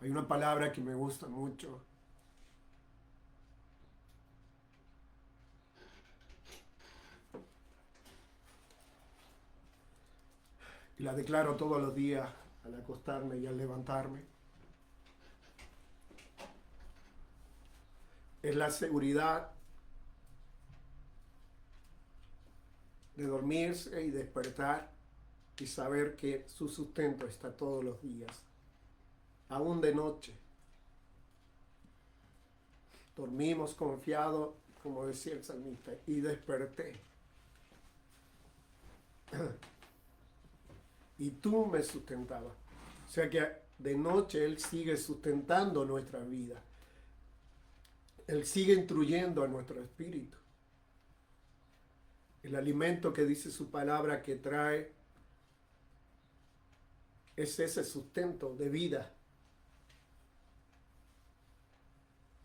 Hay una palabra que me gusta mucho y la declaro todos los días al acostarme y al levantarme. Es la seguridad de dormirse y despertar y saber que su sustento está todos los días, aún de noche. Dormimos confiados, como decía el salmista, y desperté. Y tú me sustentabas. O sea que de noche Él sigue sustentando nuestra vida. Él sigue instruyendo a nuestro espíritu. El alimento que dice su palabra que trae es ese sustento de vida.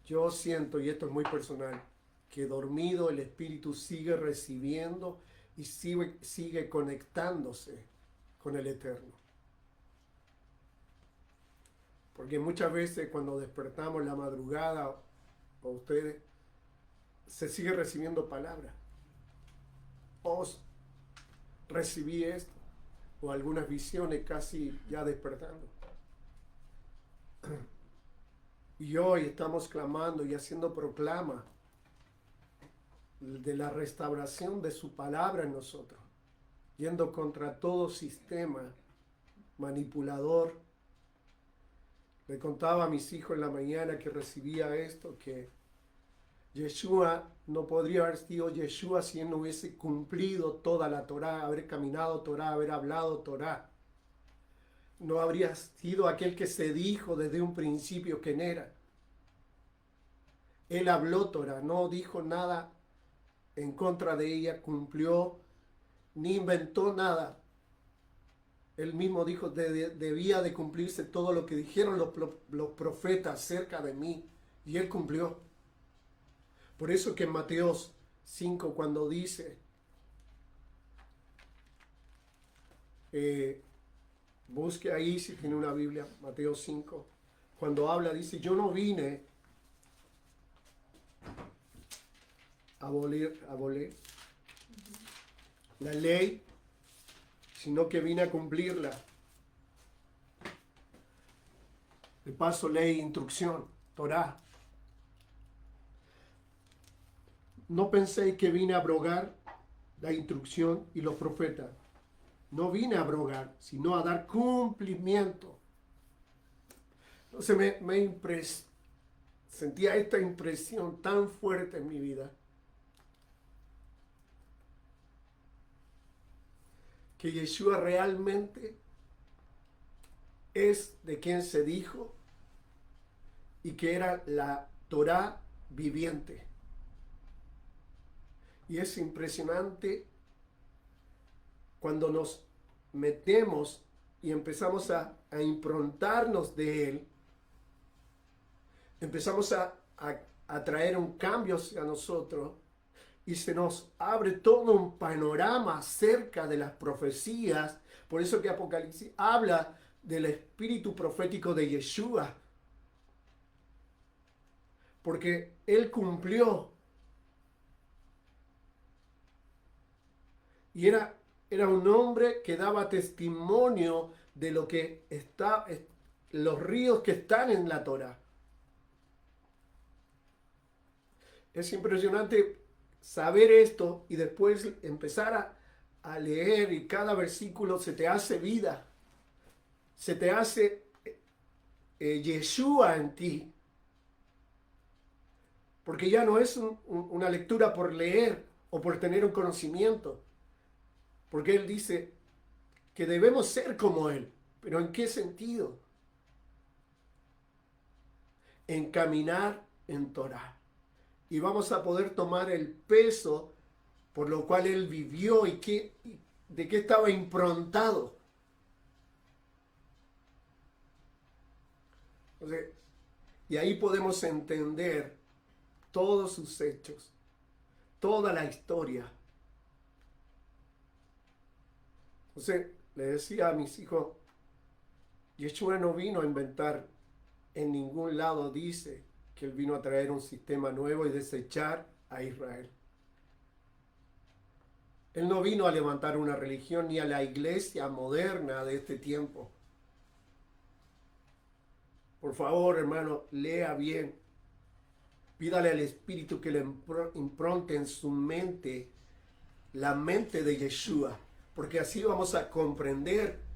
Yo siento, y esto es muy personal, que dormido el espíritu sigue recibiendo y sigue conectándose con el Eterno. Porque muchas veces cuando despertamos en la madrugada, o ustedes, se sigue recibiendo palabras. Os recibí esto, o algunas visiones casi ya despertando. Y hoy estamos clamando y haciendo proclama de la restauración de su palabra en nosotros, yendo contra todo sistema manipulador. Le contaba a mis hijos en la mañana que recibía esto, que Yeshua no podría haber sido Yeshua si él no hubiese cumplido toda la Torá, haber caminado Torá, haber hablado Torá. No habría sido aquel que se dijo desde un principio quién era. Él habló Torá, no dijo nada en contra de ella, cumplió, ni inventó nada. Él mismo dijo, debía de cumplirse todo lo que dijeron los profetas acerca de mí, y él cumplió. Por eso que en Mateos 5, cuando dice, busque ahí si tiene una Biblia, Mateo 5, cuando habla, dice, yo no vine a abolir la ley, sino que vine a cumplirla. De paso, ley, instrucción, Torá. No penséis que vine a abrogar la instrucción y los profetas. No vine a abrogar, sino a dar cumplimiento. Entonces sentía esta impresión tan fuerte en mi vida, que Yeshua realmente es de quien se dijo y que era la Torá viviente. Y es impresionante cuando nos metemos y empezamos a improntarnos de Él, empezamos a traer un cambio hacia nosotros y se nos abre todo un panorama acerca de las profecías. Por eso que Apocalipsis habla del espíritu profético de Yeshua, porque Él cumplió. Y era un hombre que daba testimonio de lo que está, los ríos que están en la Torá. Es impresionante saber esto y después empezar a leer y cada versículo se te hace vida, se te hace Yeshua en ti. Porque ya no es una lectura por leer o por tener un conocimiento. Porque Él dice que debemos ser como Él. ¿Pero en qué sentido? En caminar en Torah. Y vamos a poder tomar el peso por lo cual Él vivió y de qué estaba improntado. Entonces, y ahí podemos entender todos sus hechos, toda la historia. Entonces, le decía a mis hijos, Yeshua no vino a inventar en ningún lado dice que Él vino a traer un sistema nuevo y desechar a Israel. Él no vino a levantar una religión ni a la iglesia moderna de este tiempo. Por favor, hermano, lea bien. Pídale al Espíritu que le impronte en su mente la mente de Yeshua, porque así vamos a comprender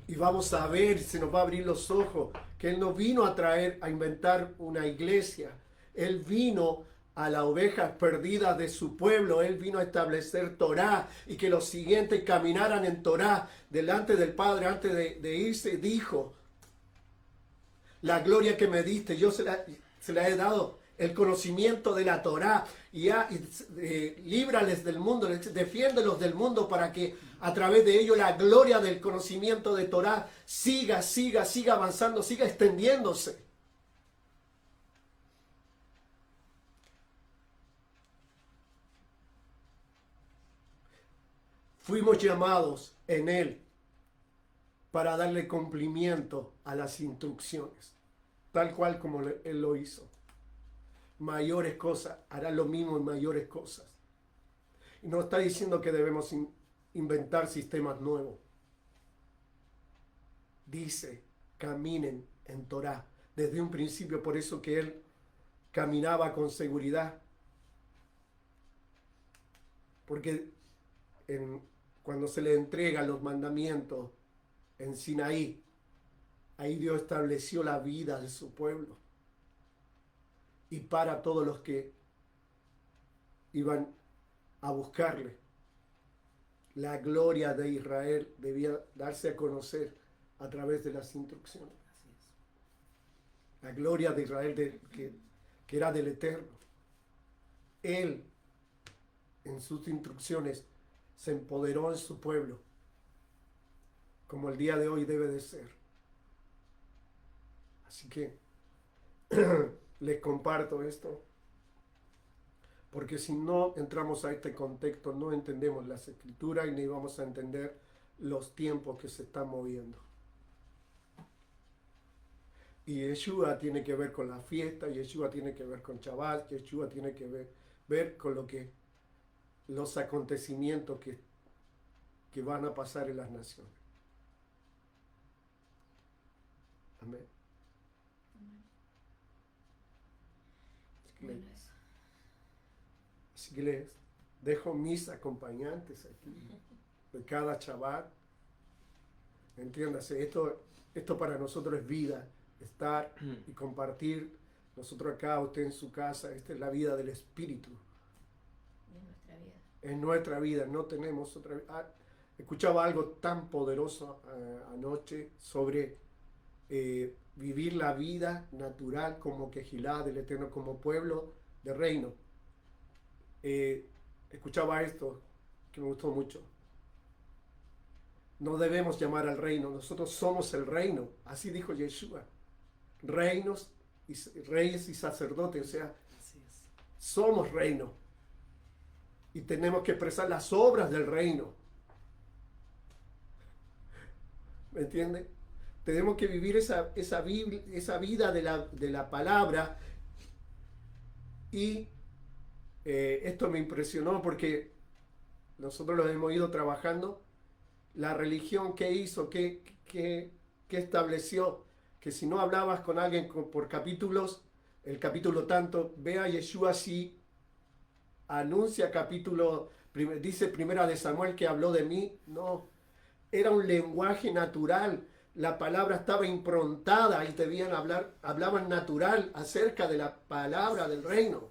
y vamos a ver, se nos va a abrir los ojos, que Él no vino a traer, a inventar una iglesia. Él vino a las ovejas perdidas de su pueblo. Él vino a establecer Torá y que los siguientes caminaran en Torá delante del Padre. Antes de irse dijo: la gloria que me diste, yo se la he dado, el conocimiento de la Torá, y líbrales del mundo, defiéndelos del mundo, para que a través de ello la gloria del conocimiento de Torá siga avanzando, siga extendiéndose. Fuimos llamados en Él para darle cumplimiento a las instrucciones, tal cual como Él lo hizo. Mayores cosas, hará lo mismo en mayores cosas. Y no está diciendo que debemos inventar sistemas nuevos. Dice, caminen en Torá. Desde un principio, por eso que Él caminaba con seguridad. Porque cuando se le entregan los mandamientos en Sinaí, ahí Dios estableció la vida de su pueblo. Y para todos los que iban a buscarle, la gloria de Israel debía darse a conocer a través de las instrucciones. La gloria de Israel que era del Eterno. Él, en sus instrucciones, se empoderó en su pueblo, como el día de hoy debe de ser. Así que les comparto esto, porque si no entramos a este contexto, no entendemos las escrituras y ni vamos a entender los tiempos que se están moviendo. Y Yeshua tiene que ver con la fiesta, Yeshua tiene que ver con Shabbat, Yeshua tiene que ver con los acontecimientos que van a pasar en las naciones. Amén. Así que les dejo mis acompañantes aquí de cada Shabbat. Entiéndase, esto para nosotros es vida, estar y compartir. Nosotros acá, usted en su casa, esta es la vida del Espíritu. Es nuestra vida, no tenemos otra vida. Escuchaba algo tan poderoso anoche sobre vivir la vida natural como Quejilá del Eterno, como pueblo de reino. Escuchaba esto que me gustó mucho. No debemos llamar al reino, nosotros somos el reino, así dijo Yeshua. Reinos y reyes y sacerdotes, o sea, somos reino. Y tenemos que expresar las obras del reino. ¿Me entiende? Tenemos que vivir esa vida de la palabra. Y esto me impresionó porque nosotros lo hemos ido trabajando. La religión que hizo, que estableció, que si no hablabas con alguien por capítulos, el capítulo tanto, ve a Yeshua así, anuncia capítulo, dice Primera de Samuel que habló de mí. No, era un lenguaje natural. La palabra estaba improntada y debían hablaban natural acerca de la palabra del reino.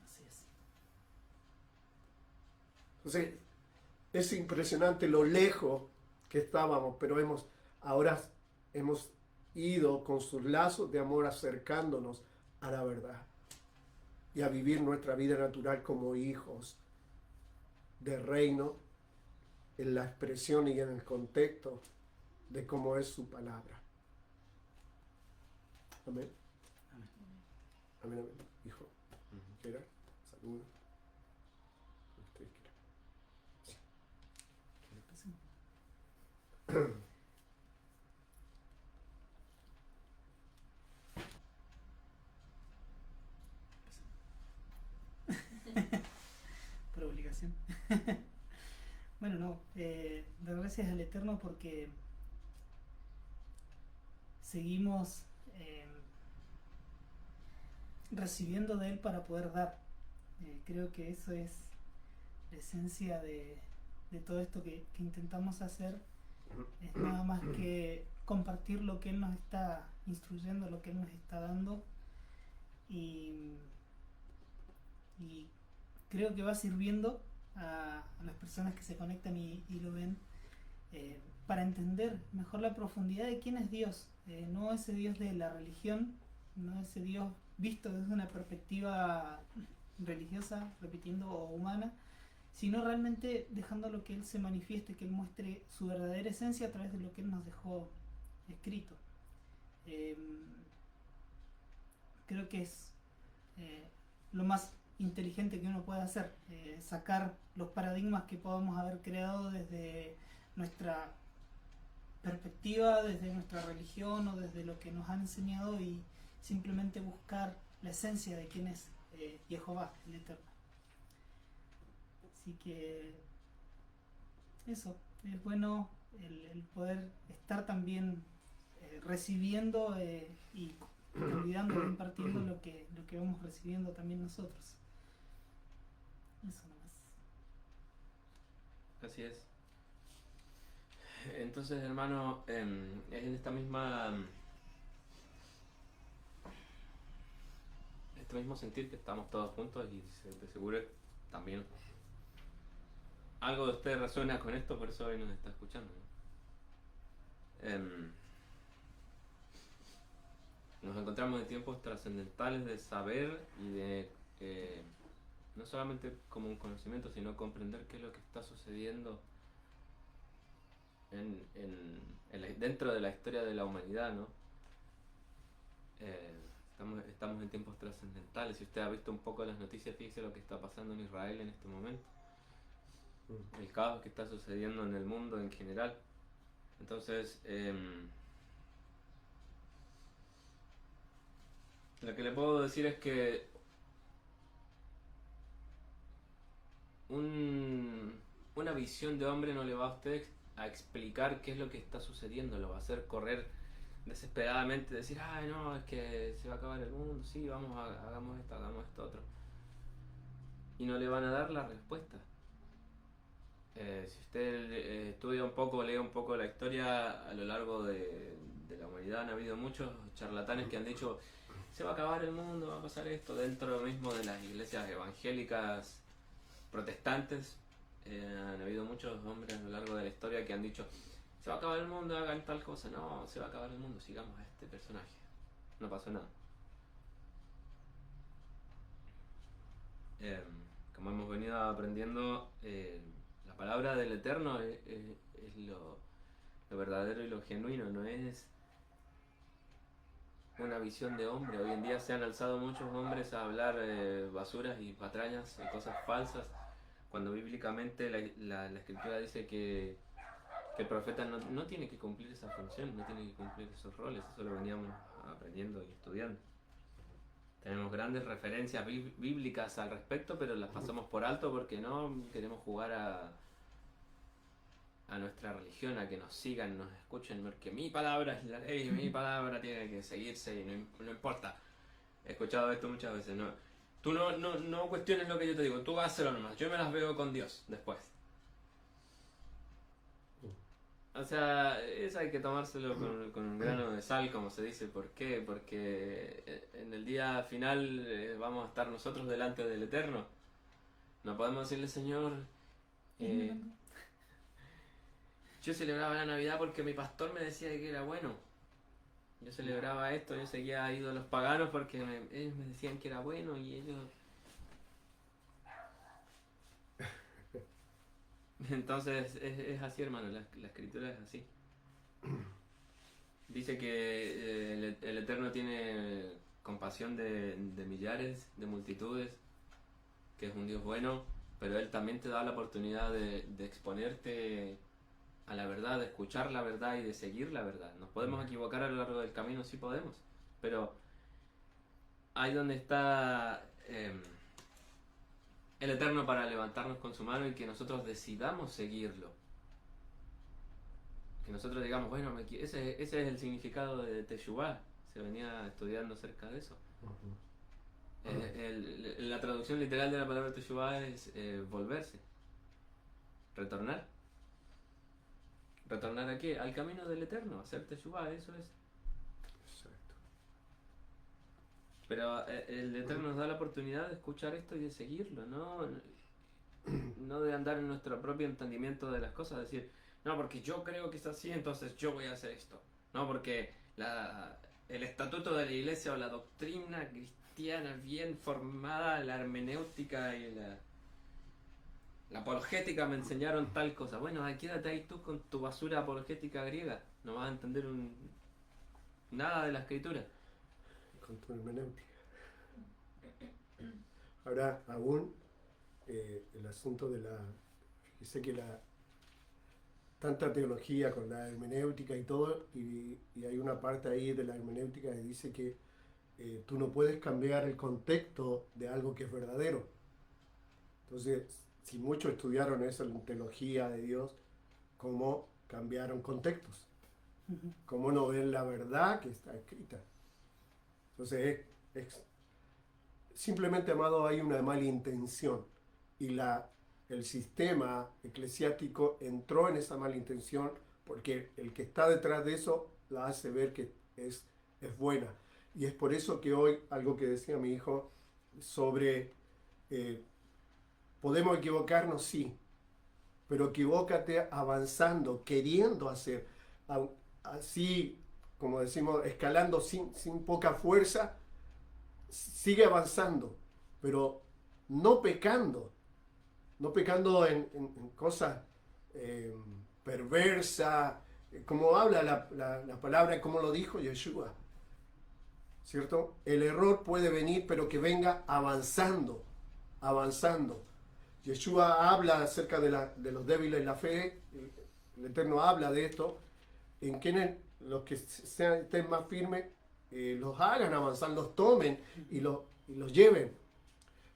Así es. Entonces, es impresionante lo lejos que estábamos, pero ahora hemos ido con sus lazos de amor acercándonos a la verdad y a vivir nuestra vida natural como hijos del reino en la expresión y en el contexto de cómo es su palabra. Amén. Amén. Amén, amén. Hijo, ¿quieres? Saludos. Bueno, no, dar gracias al Eterno porque seguimos eh, recibiendo de Él para poder dar. Creo que eso es la esencia de todo esto que intentamos hacer. Es nada más que compartir lo que Él nos está instruyendo, lo que Él nos está dando. Y, y creo que va sirviendo a las personas que se conectan y lo ven para entender mejor la profundidad de quién es Dios. No ese Dios de la religión, no ese Dios visto desde una perspectiva religiosa, repitiendo, o humana, sino realmente dejándolo que Él se manifieste, que Él muestre su verdadera esencia a través de lo que Él nos dejó escrito. Eh, Creo que es lo más inteligente que uno puede hacer, sacar los paradigmas que podamos haber creado desde nuestra perspectiva, desde nuestra religión o desde lo que nos han enseñado y simplemente buscar la esencia de quién es Jehová, el Eterno. Así que eso, es bueno el poder estar también recibiendo y olvidando, impartiendo lo que vamos recibiendo también nosotros. Eso nomás. Así es. Entonces, hermano, es en este mismo sentir que estamos todos juntos y de seguro también algo de usted resuena con esto, por eso hoy nos está escuchando, ¿no? Nos encontramos en tiempos trascendentales de saber y de no solamente como un conocimiento, sino comprender qué es lo que está sucediendo dentro de la historia de la humanidad, ¿no? Estamos en tiempos trascendentales. Si usted ha visto un poco las noticias, fíjese lo que está pasando en Israel en este momento, el caos que está sucediendo en el mundo en general. Entonces, lo que le puedo decir es que una visión de hombre no le va a usted a explicar qué es lo que está sucediendo, lo va a hacer correr desesperadamente, decir, ay no, es que se va a acabar el mundo, sí, hagamos esto otro. Y no le van a dar la respuesta. Si usted estudia un poco, lee un poco la historia a lo largo de la humanidad, han habido muchos charlatanes que han dicho, se va a acabar el mundo, va a pasar esto, dentro mismo de las iglesias evangélicas protestantes. Han habido muchos hombres a lo largo de la historia que han dicho, se va a acabar el mundo, hagan tal cosa. No, se va a acabar el mundo, sigamos a este personaje. No pasó nada. Como hemos venido aprendiendo, la palabra del Eterno es lo verdadero y lo genuino, no es una visión de hombre. Hoy en día se han alzado muchos hombres a hablar basuras y patrañas y cosas falsas, cuando bíblicamente la escritura dice que el profeta no tiene que cumplir esa función, no tiene que cumplir esos roles. Eso lo veníamos aprendiendo y estudiando. Tenemos grandes referencias bíblicas al respecto, pero las pasamos por alto porque no queremos jugar a nuestra religión, a que nos sigan, nos escuchen, porque mi palabra es la ley, mi palabra tiene que seguirse y no importa. He escuchado esto muchas veces. No, tú no cuestiones lo que yo te digo, tú hazlo nomás, yo me las veo con Dios después. O sea, eso hay que tomárselo con un grano de sal, como se dice. ¿Por qué? Porque en el día final vamos a estar nosotros delante del Eterno. No podemos decirle, Señor, yo celebraba la Navidad porque mi pastor me decía que era bueno. Yo celebraba esto, yo seguía ídolos paganos porque ellos me decían que era bueno y ellos... Entonces es así, hermano, la escritura es así. Dice que el Eterno tiene compasión de millares, de multitudes, que es un Dios bueno, pero Él también te da la oportunidad de exponerte a la verdad, de escuchar la verdad y de seguir la verdad. Nos podemos equivocar a lo largo del camino, sí podemos, pero ahí donde está el Eterno para levantarnos con su mano y que nosotros decidamos seguirlo. Que nosotros digamos, bueno, ese es el significado de Teshuvah. Se venía estudiando acerca de eso. La traducción literal de la palabra Teshuvah es volverse, retornar. ¿Retornar a qué? Al camino del Eterno, hacer Teshuvah, eso es. Exacto. Pero el Eterno nos da la oportunidad de escuchar esto y de seguirlo, no de andar en nuestro propio entendimiento de las cosas, decir, no, porque yo creo que es así, entonces yo voy a hacer esto. No, porque el estatuto de la iglesia o la doctrina cristiana bien formada, la hermenéutica y la apologética me enseñaron tal cosa. Bueno, quédate ahí tú con tu basura apologética griega, no vas a entender nada de la escritura. Con tu hermenéutica. Ahora, aún el asunto de sé que tanta teología con la hermenéutica y todo, y hay una parte ahí de la hermenéutica que dice que tú no puedes cambiar el contexto de algo que es verdadero. Entonces, si muchos estudiaron eso en teología de Dios, ¿cómo cambiaron contextos? ¿Cómo no ven la verdad que está escrita? Entonces, simplemente, amado, hay una mala intención y el sistema eclesiástico entró en esa mala intención porque el que está detrás de eso la hace ver que es buena. Y es por eso que hoy, algo que decía mi hijo sobre, podemos equivocarnos, sí, pero equivócate avanzando, queriendo hacer, así como decimos, escalando sin poca fuerza, sigue avanzando, pero no pecando en cosas perversas, como habla la palabra, como lo dijo Yeshua, ¿cierto? El error puede venir, pero que venga avanzando. Yeshua habla acerca de los débiles en la fe, el Eterno habla de esto, en quienes los que estén más firmes los hagan avanzar, los tomen y los lleven.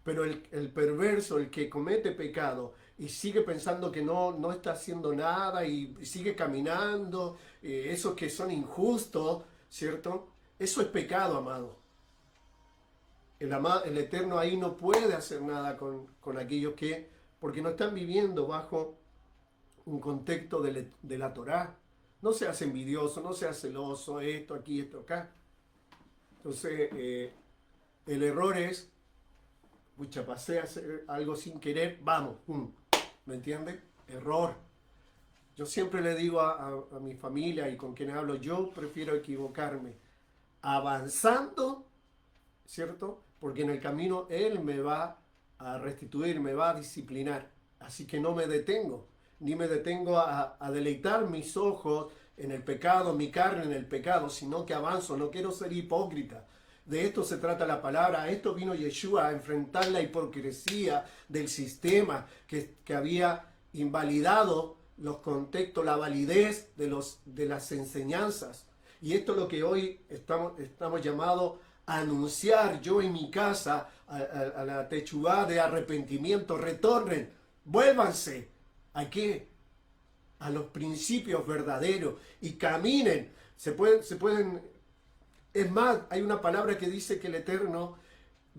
Pero el perverso, el que comete pecado y sigue pensando que no está haciendo nada y sigue caminando, esos que son injustos, ¿cierto? Eso es pecado, amado. El Eterno ahí no puede hacer nada con aquellos porque no están viviendo bajo un contexto de la Torá. No seas envidioso, no seas celoso, esto aquí, esto acá. Entonces, el error es, pucha, pasé a hacer algo sin querer, vamos, ¿me entiendes? Error. Yo siempre le digo a mi familia y con quienes hablo, yo prefiero equivocarme avanzando, ¿cierto? Porque en el camino Él me va a restituir, me va a disciplinar. Así que no me detengo, ni me detengo a deleitar mis ojos en el pecado, mi carne en el pecado, sino que avanzo, no quiero ser hipócrita. De esto se trata la palabra. A esto vino Yeshua, a enfrentar la hipocresía del sistema que había invalidado los contextos, la validez de las enseñanzas. Y esto es lo que hoy estamos llamados a anunciar, yo en mi casa, a la techuvá de arrepentimiento. Retornen, vuélvanse. ¿A qué? A los principios verdaderos y caminen. Se pueden. Es más, hay una palabra que dice que el Eterno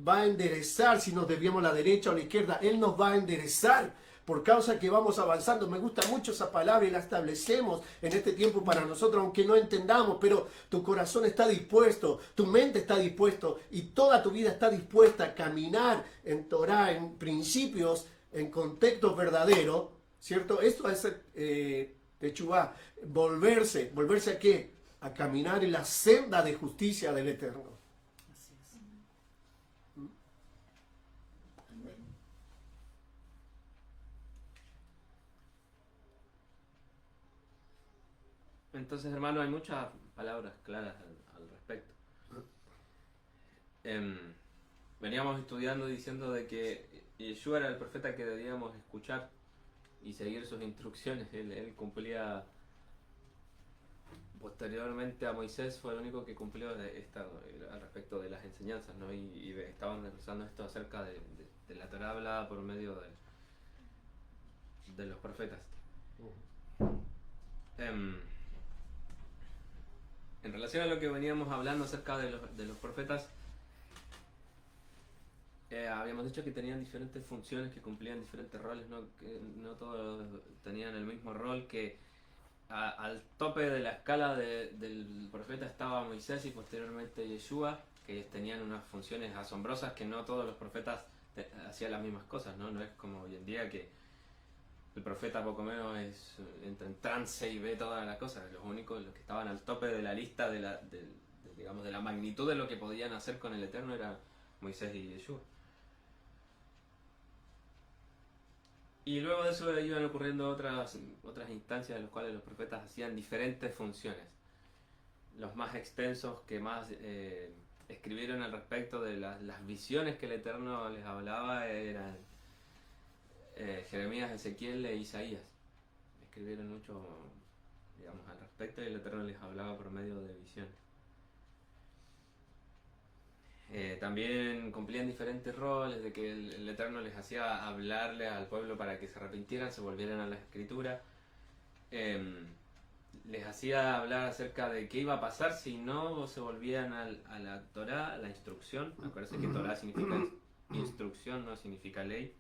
va a enderezar si nos desviamos a la derecha o a la izquierda. Él nos va a enderezar por causa que vamos avanzando. Me gusta mucho esa palabra y la establecemos en este tiempo para nosotros, aunque no entendamos, pero tu corazón está dispuesto, tu mente está dispuesto y toda tu vida está dispuesta a caminar en Torah, en principios, en contextos verdaderos, ¿cierto? Esto es techuvá, volverse ¿a qué? A caminar en la senda de justicia del Eterno. Así es. Entonces, hermano, hay muchas palabras claras al respecto. Veníamos estudiando diciendo de que Yeshua era el profeta que debíamos escuchar y seguir sus instrucciones. Él cumplía posteriormente a Moisés fue el único que cumplió al respecto de las enseñanzas, ¿no? Estaban usando esto acerca de la Torá hablada por medio de los profetas. En relación a lo que veníamos hablando acerca de los profetas, habíamos dicho que tenían diferentes funciones, que cumplían diferentes roles, ¿no? Que no todos tenían el mismo rol, que al tope de la escala del profeta estaba Moisés y posteriormente Yeshua, que ellos tenían unas funciones asombrosas que no todos los profetas hacían las mismas cosas, ¿no? No es como hoy en día que el profeta poco menos entra en trance y ve todas las cosas. Los que estaban al tope de la lista digamos, de la magnitud de lo que podían hacer con el Eterno era Moisés y Yeshua. Y luego de eso iban ocurriendo otras instancias en las cuales los profetas hacían diferentes funciones. Los más extensos que más escribieron al respecto de las visiones que el Eterno les hablaba eran Jeremías, Ezequiel e Isaías. Escribieron mucho, digamos, al respecto y el Eterno les hablaba por medio de visiones. También cumplían diferentes roles, de que el Eterno les hacía hablarle al pueblo para que se arrepintieran, se volvieran a la Escritura. Les hacía hablar acerca de qué iba a pasar si no se volvían a la Torá, a la instrucción. Acuérdense que Torá significa instrucción, no significa ley.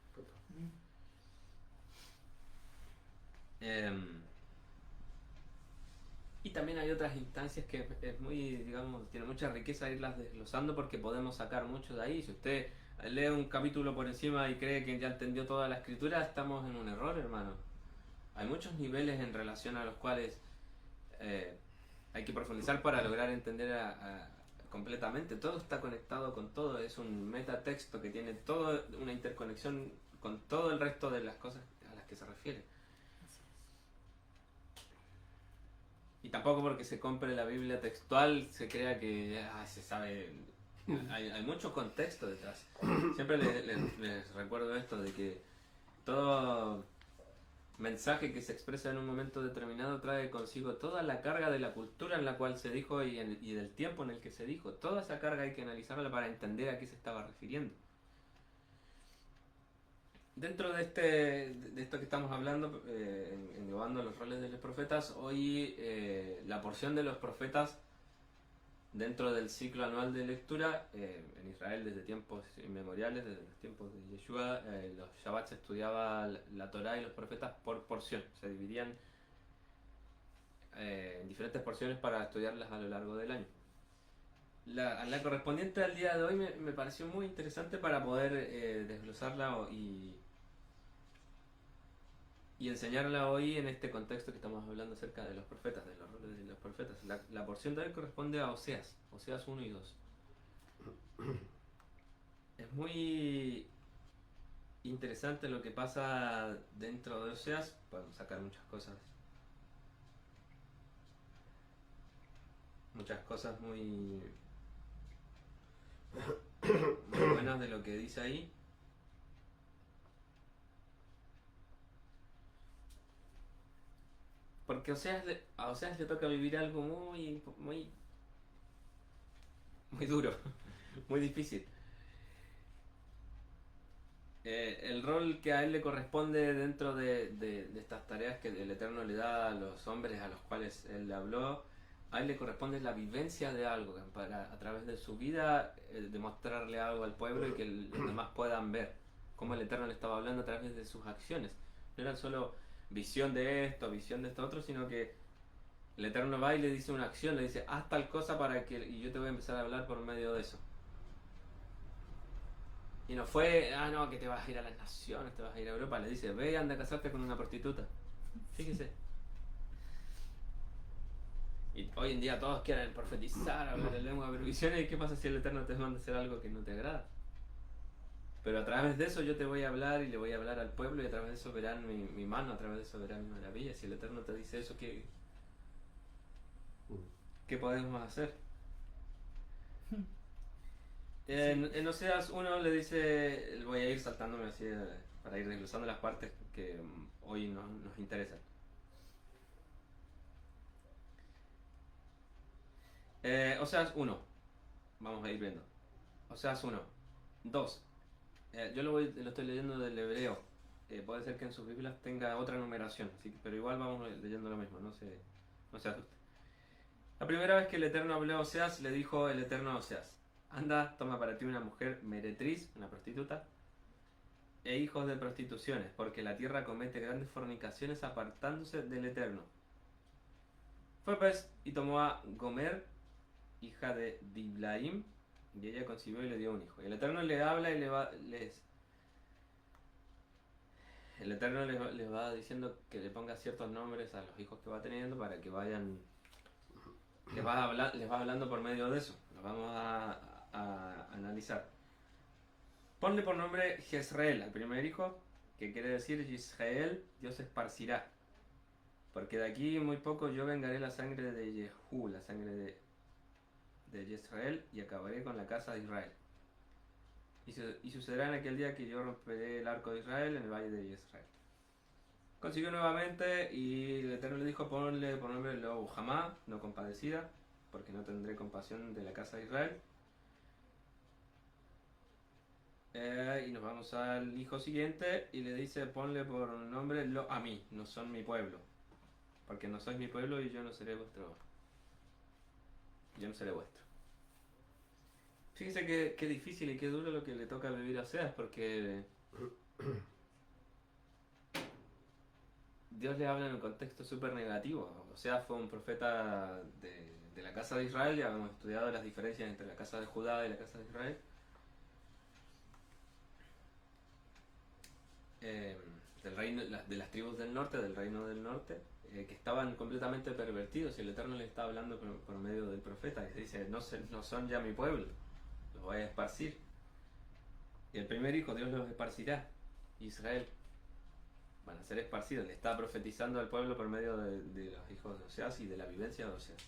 Y también hay otras instancias que es muy, digamos, tiene mucha riqueza irlas desglosando porque podemos sacar mucho de ahí. Si usted lee un capítulo por encima y cree que ya entendió toda la escritura, estamos en un error, hermano. Hay muchos niveles en relación a los cuales hay que profundizar para lograr entender completamente. Todo está conectado con todo, es un metatexto que tiene toda una interconexión con todo el resto de las cosas a las que se refiere. Y tampoco porque se compre la Biblia textual se crea que se sabe. Hay mucho contexto detrás. Siempre les recuerdo esto de que todo mensaje que se expresa en un momento determinado trae consigo toda la carga de la cultura en la cual se dijo y del tiempo en el que se dijo. Toda esa carga hay que analizarla para entender a qué se estaba refiriendo. Dentro de esto que estamos hablando, englobando los roles de los profetas, hoy la porción de los profetas dentro del ciclo anual de lectura, en Israel desde tiempos inmemoriales, desde los tiempos de Yeshua, los Shabbat se estudiaba la Torá y los profetas por porción, se dividían en diferentes porciones para estudiarlas a lo largo del año. La correspondiente al día de hoy me pareció muy interesante para poder desglosarla y enseñarla hoy en este contexto que estamos hablando acerca de los profetas, de los roles de los profetas. La porción de hoy corresponde a Oseas 1 y 2. Es muy interesante lo que pasa dentro de Oseas, podemos sacar muchas cosas muy buenas de lo que dice ahí. Porque a Oseas le toca vivir algo muy duro, muy difícil. El rol que a él le corresponde dentro de estas tareas que el Eterno le da a los hombres a los cuales él le habló, a él le corresponde la vivencia de algo, para a través de su vida demostrarle algo al pueblo y que los demás puedan ver cómo el Eterno le estaba hablando a través de sus acciones. No eran solo visión de esto otro, sino que el Eterno va y le dice una acción, le dice, haz tal cosa y yo te voy a empezar a hablar por medio de eso. Y no fue, no, que te vas a ir a las naciones, te vas a ir a Europa, le dice, ve y anda a casarte con una prostituta. Fíjese. Y hoy en día todos quieren profetizar, hablar en lengua, ver visiones, ¿y qué pasa si el Eterno te manda a hacer algo que no te agrada? Pero a través de eso yo te voy a hablar y le voy a hablar al pueblo y a través de eso verán mi mano, a través de eso verán mi maravilla. Si el Eterno te dice eso, ¿qué podemos hacer? En Oseas 1 le dice, voy a ir saltándome así para ir desglosando las partes que hoy nos interesan. Oseas 1. Vamos a ir viendo. Oseas 1. 2. Yo lo estoy leyendo del hebreo. Puede ser que en sus Biblias tenga otra numeración, pero igual vamos leyendo lo mismo, no se asuste. La primera vez que el Eterno habló a Oseas, le dijo el Eterno a Oseas: anda, toma para ti una mujer meretriz, una prostituta, e hijos de prostituciones, porque la tierra comete grandes fornicaciones apartándose del Eterno. Fue pues y tomó a Gomer, hija de Diblaim, y ella concibió y le dio un hijo. Y el Eterno le habla y el Eterno les va diciendo que le ponga ciertos nombres a los hijos que va teniendo para que vayan, les va hablando por medio de eso. Lo vamos a analizar. Ponle por nombre Jezreel al primer hijo, que quiere decir Israel, Dios esparcirá. Porque de aquí muy poco yo vengaré la sangre de Jehú, la sangre de Jezreel, y acabaré con la casa de Israel. Y sucederá en aquel día que yo romperé el arco de Israel en el valle de Jezreel. Consiguió nuevamente y el Eterno le dijo: ponle por nombre Lo Hamá, no compadecida, porque no tendré compasión de la casa de Israel. Y nos vamos al hijo siguiente y le dice: ponle por nombre Lo Amí, no son mi pueblo, porque no sois mi pueblo y yo no seré vuestro. Yo no seré vuestro. Fíjese qué difícil y qué duro lo que le toca vivir a Oseas, porque Dios le habla en un contexto súper negativo. Oseas fue un profeta de la casa de Israel, ya hemos estudiado las diferencias entre la casa de Judá y la casa de Israel. Del reino, de las tribus del norte, del reino del norte, que estaban completamente pervertidos, y el Eterno les está hablando por medio del profeta, y se dice: no son ya mi pueblo, los voy a esparcir. Y el primer hijo Dios los esparcirá, Israel. Van a ser esparcidos. Le está profetizando al pueblo por medio de los hijos de Oseas y de la vivencia de Oseas.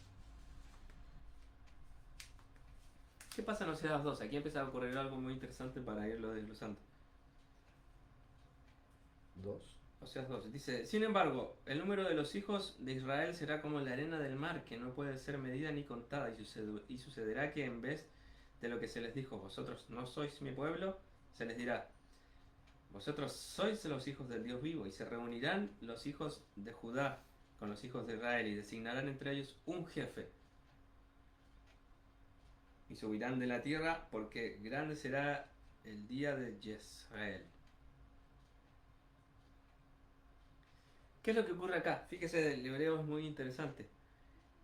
¿Qué pasa en Oseas 2? Aquí empieza a ocurrir algo muy interesante para irlo desglosando. 2. Oseas 2 dice: sin embargo, el número de los hijos de Israel será como la arena del mar, que no puede ser medida ni contada, y sucederá que en vez de lo que se les dijo: vosotros no sois mi pueblo, se les dirá: vosotros sois los hijos del Dios vivo. Y se reunirán los hijos de Judá con los hijos de Israel, y designarán entre ellos un jefe, y subirán de la tierra, porque grande será el día de Jezreel. ¿Qué es lo que ocurre acá? Fíjese, el hebreo es muy interesante.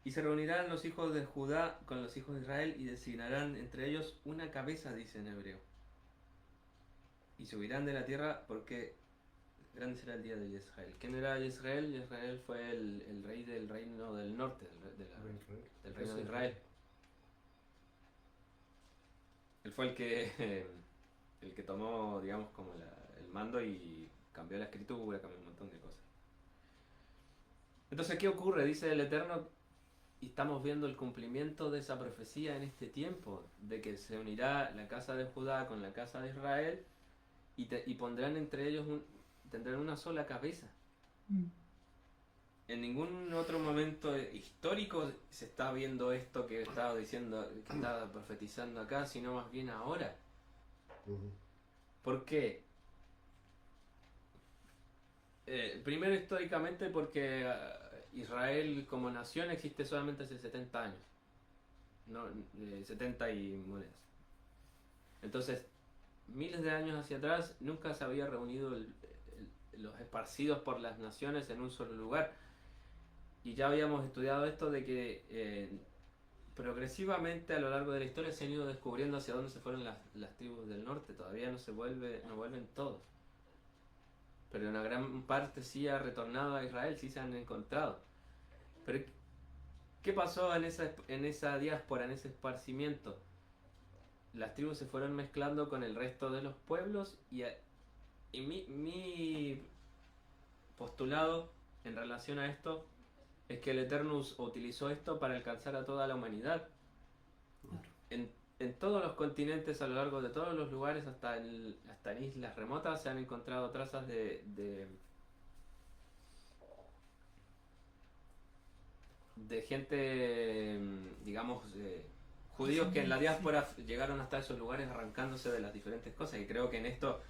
Y se reunirán los hijos de Judá con los hijos de Israel, y designarán entre ellos una cabeza, dice en hebreo. Y subirán de la tierra, porque grande será el día de Jezreel. ¿Quién era Jezreel? Jezreel fue el rey del reino del norte, del reino de Israel. Él fue el que tomó, digamos, como el mando, y cambió la escritura, cambió un montón de cosas. Entonces, ¿qué ocurre? Dice el Eterno, y estamos viendo el cumplimiento de esa profecía en este tiempo, de que se unirá la casa de Judá con la casa de Israel, y pondrán entre ellos tendrán una sola cabeza. En ningún otro momento histórico se está viendo esto que estaba diciendo, que estaba profetizando acá, sino más bien ahora. ¿Por qué? Primero, históricamente, porque Israel como nación existe solamente hace 70 años. No, 70 y monedas. Entonces, miles de años hacia atrás nunca se había reunido los esparcidos por las naciones en un solo lugar. Y ya habíamos estudiado esto de que progresivamente a lo largo de la historia se han ido descubriendo hacia dónde se fueron las tribus del norte. Todavía no vuelven todos, pero una gran parte sí ha retornado a Israel, sí se han encontrado. Pero ¿qué pasó en esa diáspora, en ese esparcimiento? Las tribus se fueron mezclando con el resto de los pueblos, y mi postulado en relación a esto es que el Eterno utilizó esto para alcanzar a toda la humanidad. En todos los continentes, a lo largo de todos los lugares, hasta en islas remotas, se han encontrado trazas de gente, digamos, judíos que en la diáspora llegaron hasta esos lugares arrancándose de las diferentes cosas. Y creo que en esto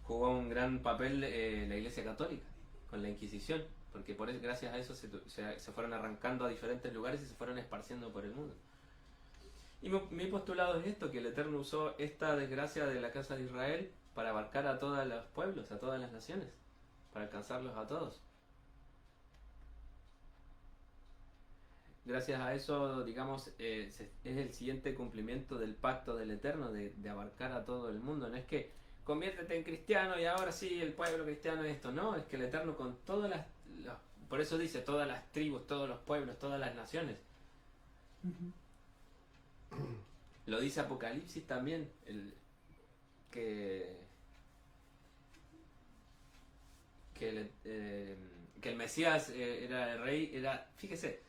jugó un gran papel la Iglesia Católica con la Inquisición, porque gracias a eso se fueron arrancando a diferentes lugares y se fueron esparciendo por el mundo. Y mi postulado es esto, que el Eterno usó esta desgracia de la casa de Israel para abarcar a todos los pueblos, a todas las naciones, para alcanzarlos a todos. Gracias a eso, digamos, es el siguiente cumplimiento del pacto del Eterno de abarcar a todo el mundo. No es que conviértete en cristiano y ahora sí el pueblo cristiano es esto. No, es que el Eterno con todas por eso dice todas las tribus, todos los pueblos, todas las naciones. Lo dice Apocalipsis también, que el Mesías era el rey, fíjese,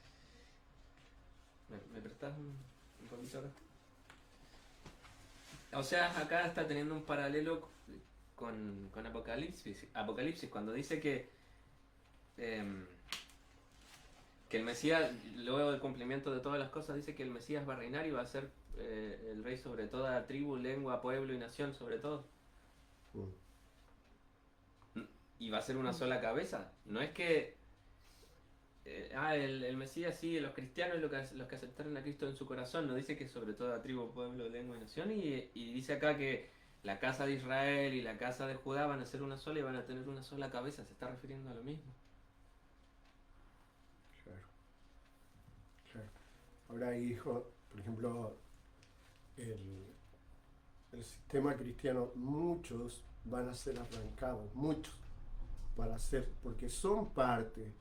¿me prestás un poquito acá? O sea, acá está teniendo un paralelo con Apocalipsis, cuando dice que el Mesías, luego del cumplimiento de todas las cosas, dice que el Mesías va a reinar y va a ser el rey sobre toda tribu, lengua, pueblo y nación, sobre todo. Y va a ser una sola cabeza. No es que el Mesías sí, los cristianos, los que aceptaron a Cristo en su corazón, no dice que sobre toda tribu, pueblo, lengua y nación, y dice acá que la casa de Israel y la casa de Judá van a ser una sola y van a tener una sola cabeza. Se está refiriendo a lo mismo. Claro. Ahora, hijo, por ejemplo, el sistema cristiano, muchos van a ser arrancados, muchos, porque son parte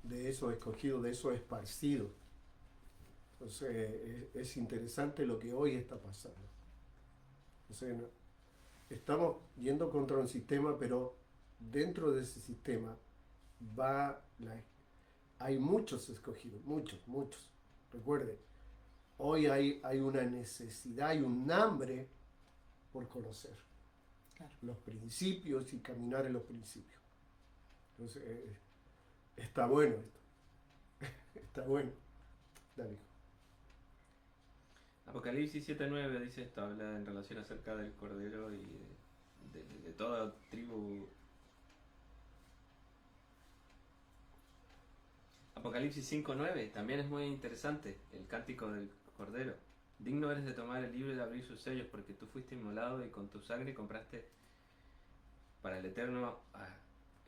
de esos escogidos, de esos esparcidos. Entonces, es interesante lo que hoy está pasando. Entonces, estamos yendo contra un sistema, pero dentro de ese sistema hay muchos escogidos, muchos. Recuerde, hoy hay una necesidad, hay un hambre por conocer los principios y caminar en los principios. Entonces, está bueno esto. Está bueno. Dale, hijo. Apocalipsis 7:9 dice esto, habla en relación acerca del Cordero y de toda tribu. Apocalipsis 5:9 también es muy interesante, el cántico del Cordero. Digno eres de tomar el libro y de abrir sus sellos, porque tú fuiste inmolado y con tu sangre compraste para el Eterno a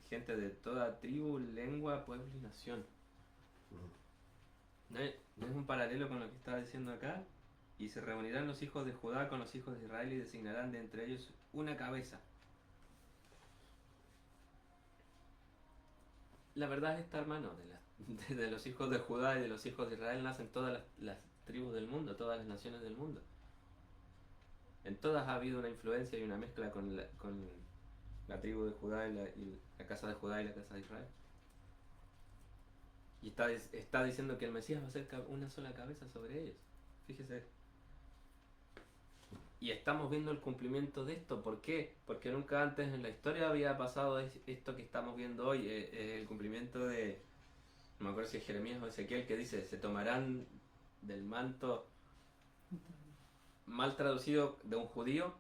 gente de toda tribu, lengua, pueblo y nación. ¿No es un paralelo con lo que estaba diciendo acá? Y se reunirán los hijos de Judá con los hijos de Israel y designarán de entre ellos una cabeza. La verdad es esta, hermano, de los hijos de Judá y de los hijos de Israel nacen todas las tribus del mundo, todas las naciones del mundo. En todas ha habido una influencia y una mezcla con la tribu de Judá y la casa de Judá y la casa de Israel. Y está diciendo que el Mesías va a ser una sola cabeza sobre ellos. Fíjese. Y estamos viendo el cumplimiento de esto. ¿Por qué? Porque nunca antes en la historia había pasado esto que estamos viendo hoy. El cumplimiento de, no me acuerdo si es Jeremías o Ezequiel, que dice, se tomarán del manto, mal traducido, de un judío,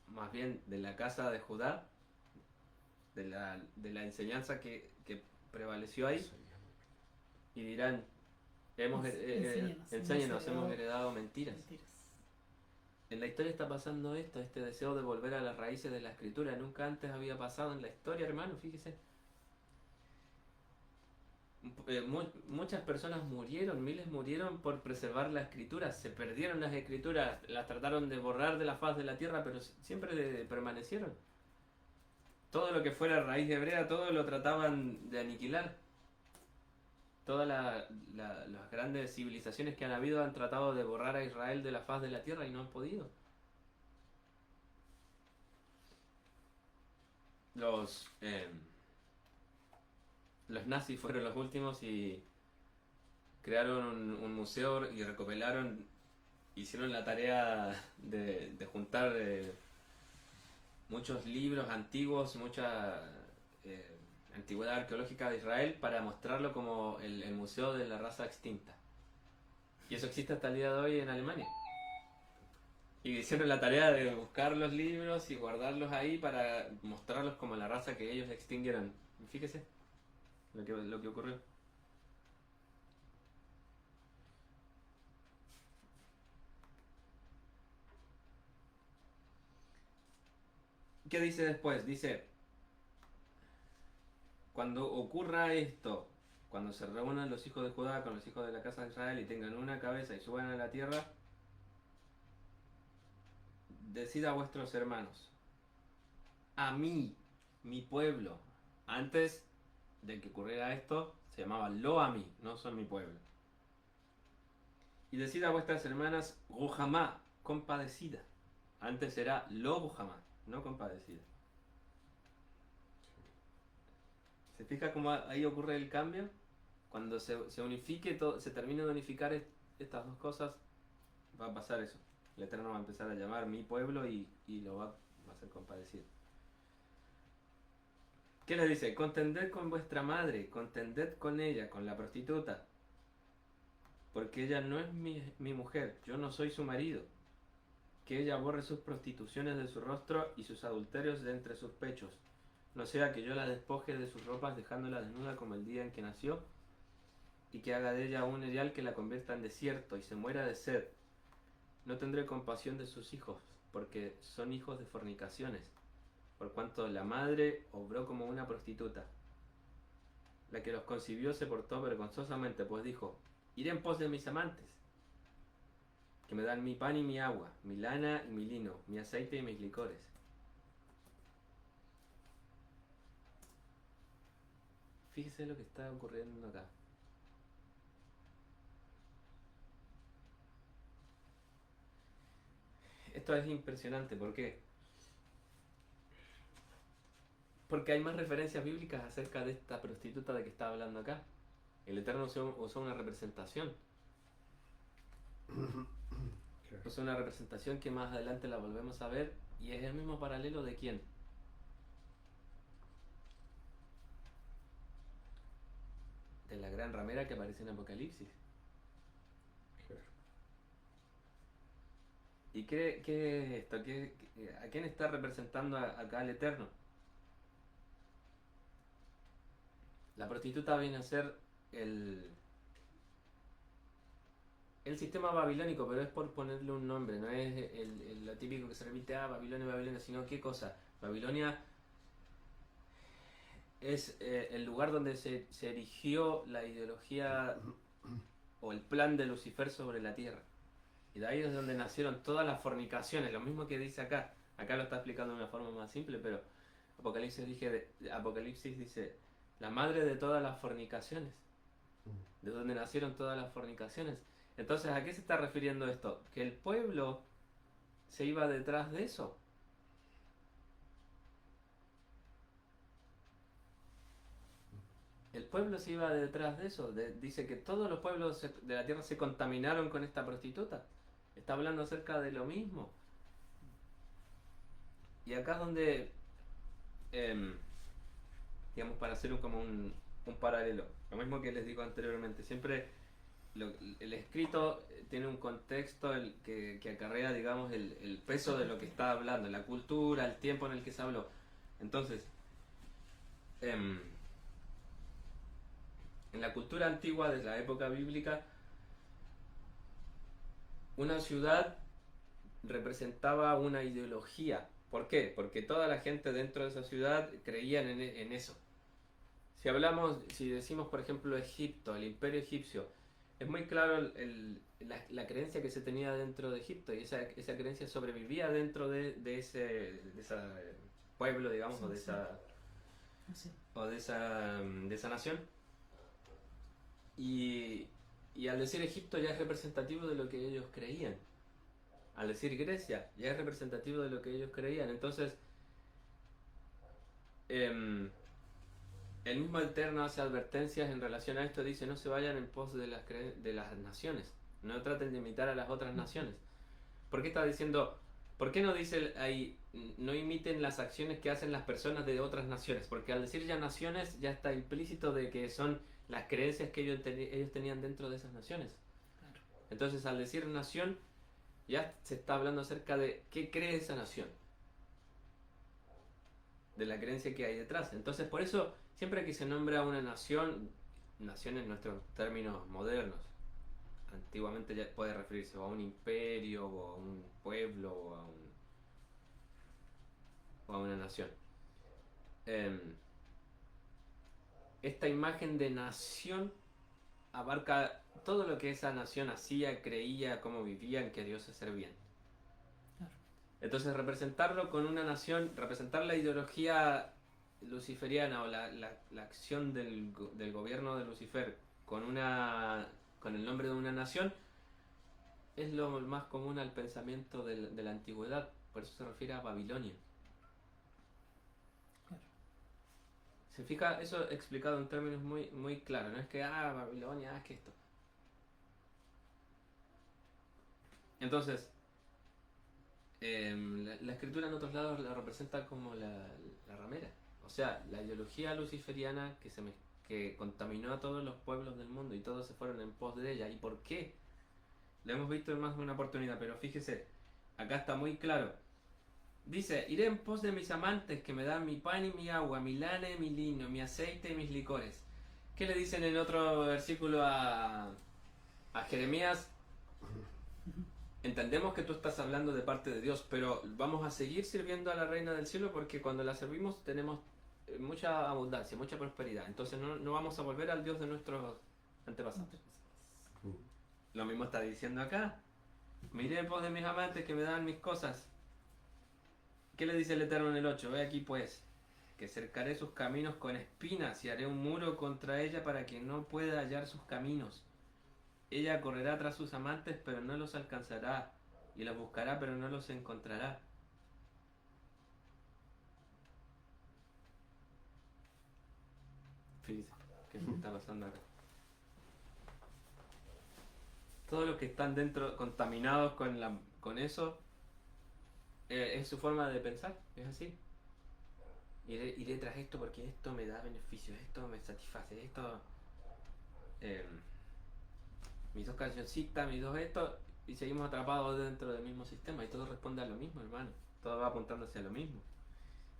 más bien de la casa de Judá, de la enseñanza que prevaleció ahí, y dirán, enséñanos, hemos heredado mentiras. En la historia está pasando esto, este deseo de volver a las raíces de la escritura. Nunca antes había pasado en la historia, hermano, fíjese. Muchas personas murieron, miles murieron por preservar la escritura. Se perdieron las escrituras, las trataron de borrar de la faz de la tierra, pero siempre permanecieron. Todo lo que fuera raíz hebrea, todo lo trataban de aniquilar. Todas las grandes civilizaciones que han habido han tratado de borrar a Israel de la faz de la tierra y no han podido. Los nazis fueron los últimos y crearon un museo y recopilaron, hicieron la tarea de juntar muchos libros antiguos, Antigüedad Arqueológica de Israel para mostrarlo como el museo de la raza extinta. Y eso existe hasta el día de hoy en Alemania. Y hicieron la tarea de buscar los libros y guardarlos ahí para mostrarlos como la raza que ellos extinguieron. Fíjese lo que ocurrió. ¿Qué dice después? Dice, cuando ocurra esto, cuando se reúnan los hijos de Judá con los hijos de la casa de Israel y tengan una cabeza y suban a la tierra, decid a vuestros hermanos, a mí, mi pueblo. Antes de que ocurriera esto, se llamaba lo a mí, no son mi pueblo. Y decid a vuestras hermanas, Ruhamá, compadecida. Antes era lo Ruhamá, no compadecida. ¿Se fija cómo ahí ocurre el cambio? Cuando se unifique, se termine de unificar estas dos cosas, va a pasar eso. El Eterno va a empezar a llamar mi pueblo y lo va a hacer compadecido. ¿Qué les dice? Contended con vuestra madre, contended con ella, con la prostituta. Porque ella no es mi mujer, yo no soy su marido. Que ella borre sus prostituciones de su rostro y sus adulterios de entre sus pechos. No sea que yo la despoje de sus ropas dejándola desnuda como el día en que nació, y que haga de ella un erial que la convierta en desierto y se muera de sed. No tendré compasión de sus hijos, porque son hijos de fornicaciones, por cuanto la madre obró como una prostituta. La que los concibió se portó vergonzosamente, pues dijo, iré en pos de mis amantes, que me dan mi pan y mi agua, mi lana y mi lino, mi aceite y mis licores. Fíjese lo que está ocurriendo acá. Esto es impresionante, ¿por qué? Porque hay más referencias bíblicas acerca de esta prostituta de que está hablando acá. El Eterno usó una representación. Usó una representación que más adelante la volvemos a ver, y es el mismo paralelo de quién. De la gran ramera que aparece en Apocalipsis. ¿Y qué es esto? ¿A quién está representando acá el Eterno? La prostituta viene a ser el sistema babilónico, pero es por ponerle un nombre, no es lo típico que se repite, Babilonia, Babilonia, sino qué cosa. Babilonia es el lugar donde se erigió la ideología o el plan de Lucifer sobre la tierra. Y de ahí es donde nacieron todas las fornicaciones, lo mismo que dice acá. Acá lo está explicando de una forma más simple, pero Apocalipsis dice, la madre de todas las fornicaciones. De donde nacieron todas las fornicaciones. Entonces, ¿a qué se está refiriendo esto? Que el pueblo se iba detrás de eso. El pueblo se iba detrás de eso. Dice que todos los pueblos de la tierra se contaminaron con esta prostituta. Está hablando acerca de lo mismo. Y acá es donde, digamos, para hacer un paralelo, lo mismo que les digo anteriormente, siempre el escrito tiene un contexto que acarrea, digamos, el peso de lo que está hablando, la cultura, el tiempo en el que se habló. Entonces, en la cultura antigua de la época bíblica, una ciudad representaba una ideología. ¿Por qué? Porque toda la gente dentro de esa ciudad creían en eso. Si decimos, por ejemplo, Egipto, el imperio egipcio, es muy claro la creencia que se tenía dentro de Egipto, y esa creencia sobrevivía dentro de ese pueblo, digamos, sí, de esa nación. Y al decir Egipto ya es representativo de lo que ellos creían. Al decir Grecia ya es representativo de lo que ellos creían. Entonces, el mismo Eterno hace advertencias en relación a esto. Dice, no se vayan en pos de las naciones. No traten de imitar a las otras naciones. ¿Por qué está diciendo ¿Por qué no dice ahí, no imiten las acciones que hacen las personas de otras naciones? Porque al decir ya naciones, ya está implícito de que son las creencias que ellos tenían dentro de esas naciones. Claro. Entonces, al decir nación, ya se está hablando acerca de qué cree esa nación, de la creencia que hay detrás. Entonces, por eso, siempre que se nombra una nación en nuestros términos modernos, antiguamente ya puede referirse o a un imperio, o a un pueblo, o a una nación. Esta imagen de nación abarca todo lo que esa nación hacía, creía, cómo vivían, que a Dios se servían. Claro. Entonces representarlo con una nación, representar la ideología luciferiana o la acción del gobierno de Lucifer con el nombre de una nación es lo más común al pensamiento de la antigüedad, por eso se refiere a Babilonia. Claro. Se fija eso explicado en términos muy, muy claros, no es que Babilonia, es que esto. Entonces, la escritura en otros lados la representa como la ramera. O sea, la ideología luciferiana que contaminó a todos los pueblos del mundo y todos se fueron en pos de ella. ¿Y por qué? Lo hemos visto en más de una oportunidad, pero fíjese, acá está muy claro. Dice, iré en pos de mis amantes que me dan mi pan y mi agua, mi lana y mi lino, mi aceite y mis licores. ¿Qué le dicen en otro versículo a Jeremías? Entendemos que tú estás hablando de parte de Dios, pero vamos a seguir sirviendo a la Reina del Cielo porque cuando la servimos tenemos mucha abundancia, mucha prosperidad. Entonces no vamos a volver al Dios de nuestros antepasados. Lo mismo está diciendo acá. Miré en pos de mis amantes que me dan mis cosas. ¿Qué le dice el Eterno en el 8? Ve aquí pues, que cercaré sus caminos con espinas y haré un muro contra ella para que no pueda hallar sus caminos. Ella correrá tras sus amantes, pero no los alcanzará, y los buscará, pero no los encontrará. Fíjese, ¿qué está pasando acá? Todos los que están dentro, contaminados con eso, es su forma de pensar, es así. Iré tras esto porque esto me da beneficios, esto me satisface, esto... mis dos cancioncitas, mis dos esto, y seguimos atrapados dentro del mismo sistema y todo responde a lo mismo, hermano. Todo va apuntándose a lo mismo.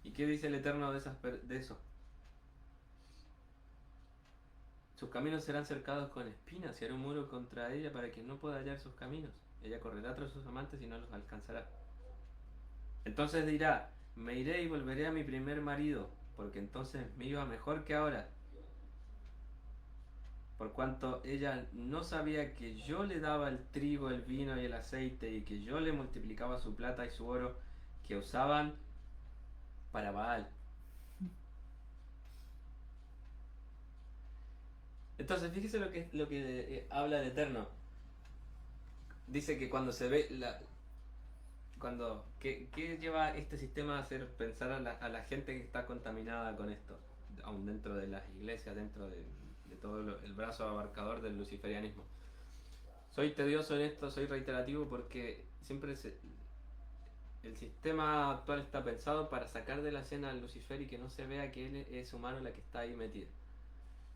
¿Y qué dice el Eterno de eso? Sus caminos serán cercados con espinas y hará un muro contra ella para que no pueda hallar sus caminos. Ella correrá tras sus amantes y no los alcanzará. Entonces dirá, me iré y volveré a mi primer marido, porque entonces me iba mejor que ahora. Por cuanto ella no sabía que yo le daba el trigo, el vino y el aceite, y que yo le multiplicaba su plata y su oro que usaban para Baal. Entonces, fíjese lo que habla el Eterno. Dice que cuando se ve ¿qué lleva este sistema a hacer pensar a la gente que está contaminada con esto? Aún dentro de las iglesias, dentro de todo el brazo abarcador del luciferianismo. Soy tedioso en esto, soy reiterativo porque siempre el sistema actual está pensado para sacar de la escena al Lucifer y que no se vea que él es humano la que está ahí metida.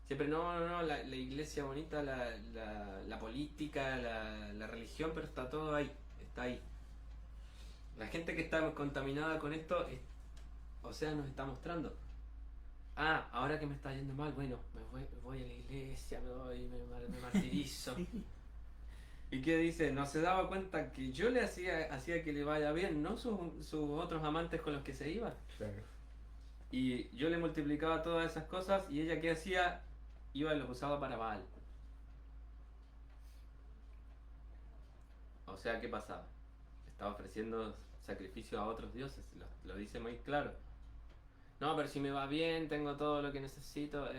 Siempre la iglesia bonita, la política, la religión, pero está todo ahí, está ahí. La gente que está contaminada con esto, o sea, nos está mostrando. Ahora que me está yendo mal, bueno, me voy a la iglesia, me martirizo. ¿Y qué dice? No se daba cuenta que yo le hacía que le vaya bien, no sus otros amantes con los que se iba. Claro. Y yo le multiplicaba todas esas cosas y ella ¿qué hacía? Iba y los usaba para Baal. O sea, ¿qué pasaba? Estaba ofreciendo sacrificio a otros dioses, lo dice muy claro. No, pero si me va bien, tengo todo lo que necesito,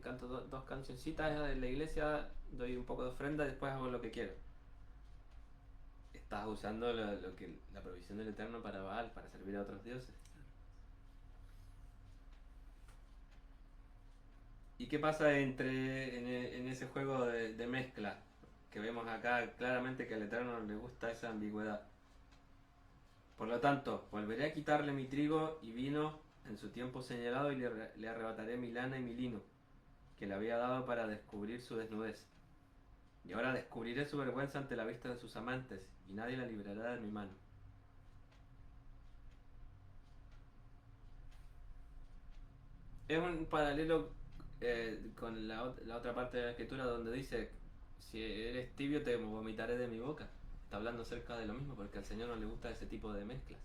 canto dos cancioncitas en la iglesia, doy un poco de ofrenda y después hago lo que quiero. Estás usando la provisión del Eterno para Baal, para servir a otros dioses. ¿Y qué pasa en ese juego de mezcla? Que vemos acá claramente que al Eterno le gusta esa ambigüedad. Por lo tanto, volveré a quitarle mi trigo y vino en su tiempo señalado y le arrebataré mi lana y mi lino, que le había dado para descubrir su desnudez. Y ahora descubriré su vergüenza ante la vista de sus amantes, y nadie la librará de mi mano. Es un paralelo con la otra parte de la escritura donde dice, si eres tibio te vomitaré de mi boca. Está hablando acerca de lo mismo porque al Señor no le gusta ese tipo de mezclas.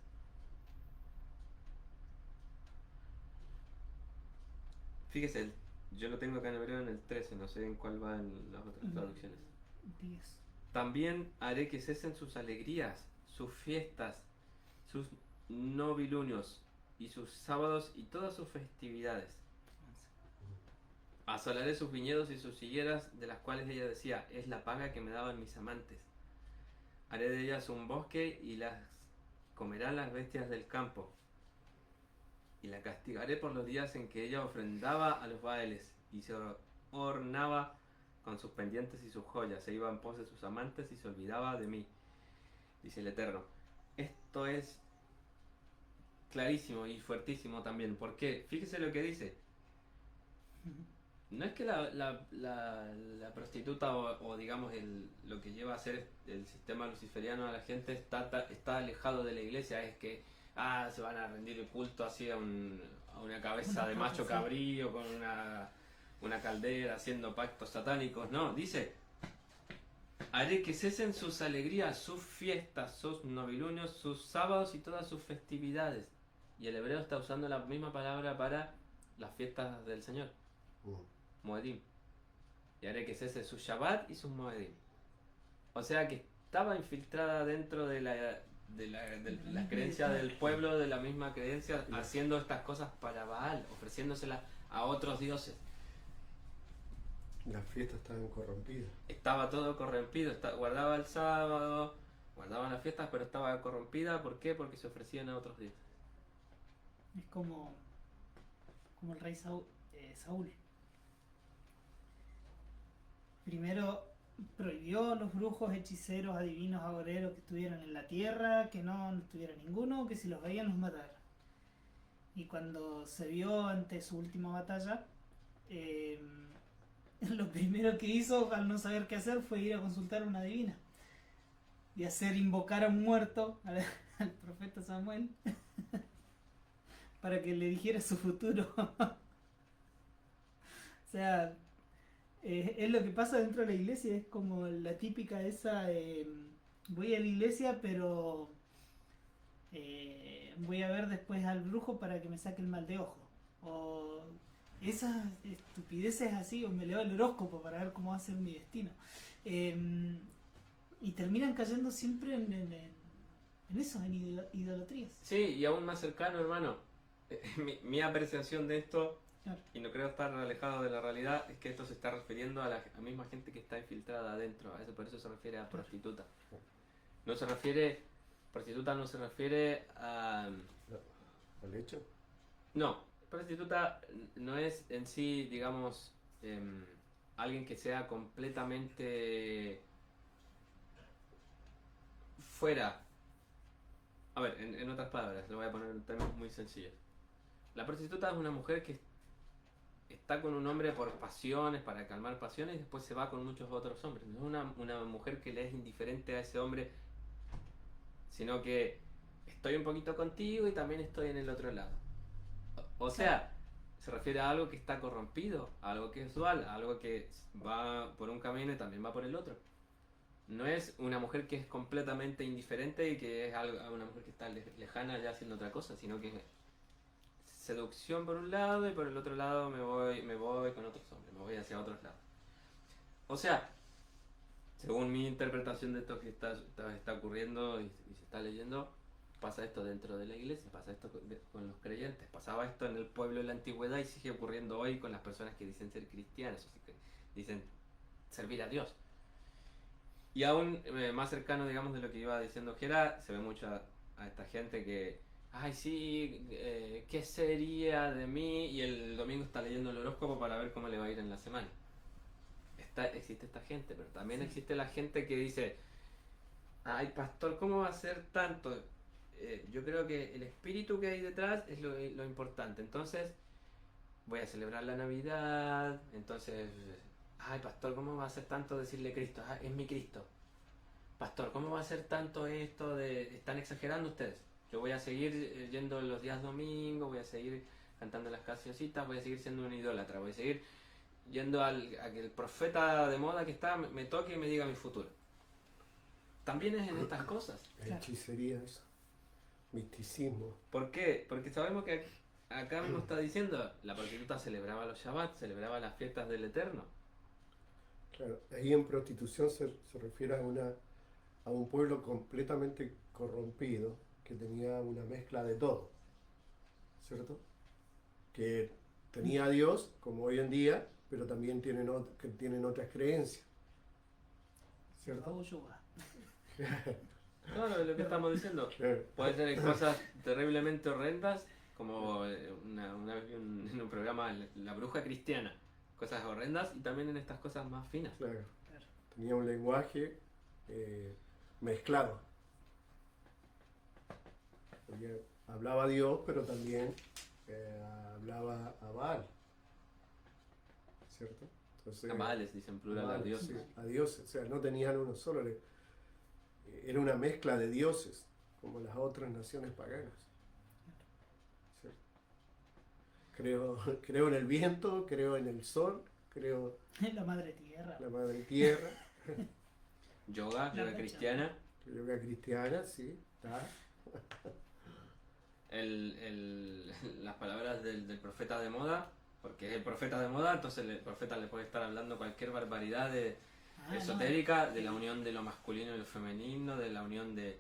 Fíjese, yo lo tengo acá en hebreo en el 13, no sé en cuál va en las otras traducciones. 10. También haré que cesen sus alegrías, sus fiestas, sus novilunios y sus sábados y todas sus festividades. Asolaré sus viñedos y sus higueras, de las cuales ella decía, es la paga que me daban mis amantes. Haré de ellas un bosque y las comerán las bestias del campo. Y la castigaré por los días en que ella ofrendaba a los baales y se ornaba con sus pendientes y sus joyas, se iba en pos de sus amantes y se olvidaba de mí, dice el Eterno. Esto es clarísimo y fuertísimo también. ¿Por qué? Fíjese lo que dice. No es que la prostituta o digamos lo que lleva a ser el sistema luciferiano a la gente está alejado de la iglesia, es que se van a rendir el culto así a una cabeza de macho cabrío con una caldera haciendo pactos satánicos. No, dice, haré que cesen sus alegrías, sus fiestas, sus novilunios, sus sábados y todas sus festividades. Y el hebreo está usando la misma palabra para las fiestas del Señor. Moedim. Y haré que cese su Shabbat y sus Moedim. O sea que estaba infiltrada dentro de la creencia del pueblo, de la misma creencia, haciendo estas cosas para Baal, ofreciéndoselas a otros dioses. Las fiestas estaban corrompidas. Estaba todo corrompido, guardaba el sábado, guardaban las fiestas, pero estaba corrompida. ¿Por qué? Porque se ofrecían a otros dioses. Es como el rey Saúl. Primero prohibió a los brujos, hechiceros, adivinos, agoreros que estuvieran en la tierra, que no estuviera ninguno, que si los veían los matara. Y cuando se vio ante su última batalla, lo primero que hizo al no saber qué hacer fue ir a consultar a una adivina y hacer invocar a un muerto, al profeta Samuel, para que le dijera su futuro. O sea, es lo que pasa dentro de la iglesia, es como la típica esa, voy a la iglesia pero voy a ver después al brujo para que me saque el mal de ojo. O esas estupideces así, o me leo el horóscopo para ver cómo va a ser mi destino. Y terminan cayendo siempre en eso, en idolatrías. Sí, y aún más cercano, hermano. Mi apreciación de esto, Claro. y no creo estar alejado de la realidad, es que esto se está refiriendo a la misma gente que está infiltrada adentro. Por eso se refiere a prostituta. No se refiere, prostituta no se refiere a... ¿Al hecho? No, prostituta no es en sí, digamos, alguien que sea completamente fuera. A ver, en otras palabras, lo voy a poner en términos muy sencillos. La prostituta es una mujer que está con un hombre por pasiones, para calmar pasiones, y después se va con muchos otros hombres. No es una mujer que le es indiferente a ese hombre, sino que estoy un poquito contigo y también estoy en el otro lado. O sea, se refiere a algo que está corrompido, a algo que es dual, a algo que va por un camino y también va por el otro. No es una mujer que es completamente indiferente y que es una mujer que está lejana ya haciendo otra cosa, sino que seducción por un lado y por el otro lado me voy con otros hombres, me voy hacia otros lados. O sea, según mi interpretación de esto que está ocurriendo y se está leyendo, pasa esto dentro de la iglesia, pasa esto con los creyentes, pasaba esto en el pueblo de la antigüedad y sigue ocurriendo hoy con las personas que dicen ser cristianas, o que dicen servir a Dios. Y aún más cercano, digamos, de lo que iba diciendo Gera, se ve mucho a esta gente que, ay sí, ¿qué sería de mí? Y el domingo está leyendo el horóscopo para ver cómo le va a ir en la semana. Existe esta gente, pero también existe la gente que dice, ay pastor, ¿cómo va a ser tanto? yo creo que el espíritu que hay detrás es lo importante. Entonces, voy a celebrar la Navidad, entonces, ay, pastor, ¿cómo va a ser tanto decirle Cristo? Ah, es mi Cristo. Pastor, ¿cómo va a ser tanto esto de... Están exagerando ustedes. Yo voy a seguir yendo los días domingos, voy a seguir cantando las cancioncitas, voy a seguir siendo un idólatra, voy a seguir yendo a que el profeta de moda que está me toque y me diga mi futuro. También es en estas cosas. Hechicería, eso. Misticismo. ¿Por qué? Porque sabemos que acá mismo está diciendo, la prostituta celebraba los Shabbat, celebraba las fiestas del Eterno. Claro, ahí en prostitución se refiere a un pueblo completamente corrompido que tenía una mezcla de todo, ¿cierto? Que tenía a Dios, como hoy en día, pero también tienen otras creencias, ¿cierto? Claro, es lo que estamos diciendo. Claro. Puede tener cosas terriblemente horrendas, como una vez vi en un programa La Bruja Cristiana, cosas horrendas, y también en estas cosas más finas. Claro. Tenía un lenguaje mezclado. Porque hablaba a Dios, pero también hablaba a Baal, ¿cierto? Entonces, A Baales, dicen plural, a Baal, Dios. sí, a dioses, o sea, no tenían uno solo, era una mezcla de dioses, como las otras naciones paganas. ¿Cierto? Creo en el viento, creo en el sol, creo En la madre tierra. en la madre tierra, Yoga La cristiana. yoga cristiana, sí, está. Las palabras del profeta de moda, porque es el profeta de moda, entonces el profeta le puede estar hablando cualquier barbaridad esotérica, de la unión de lo masculino y lo femenino, de la unión de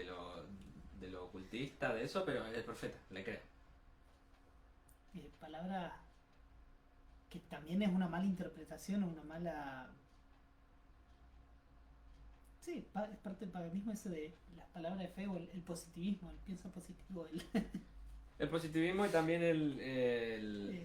lo ocultista, de eso, pero es el profeta, le creo. Palabra que también es una mala interpretación, una mala... Sí, es parte del paganismo ese de las palabras de fe o el positivismo, el pienso positivo. El positivismo y también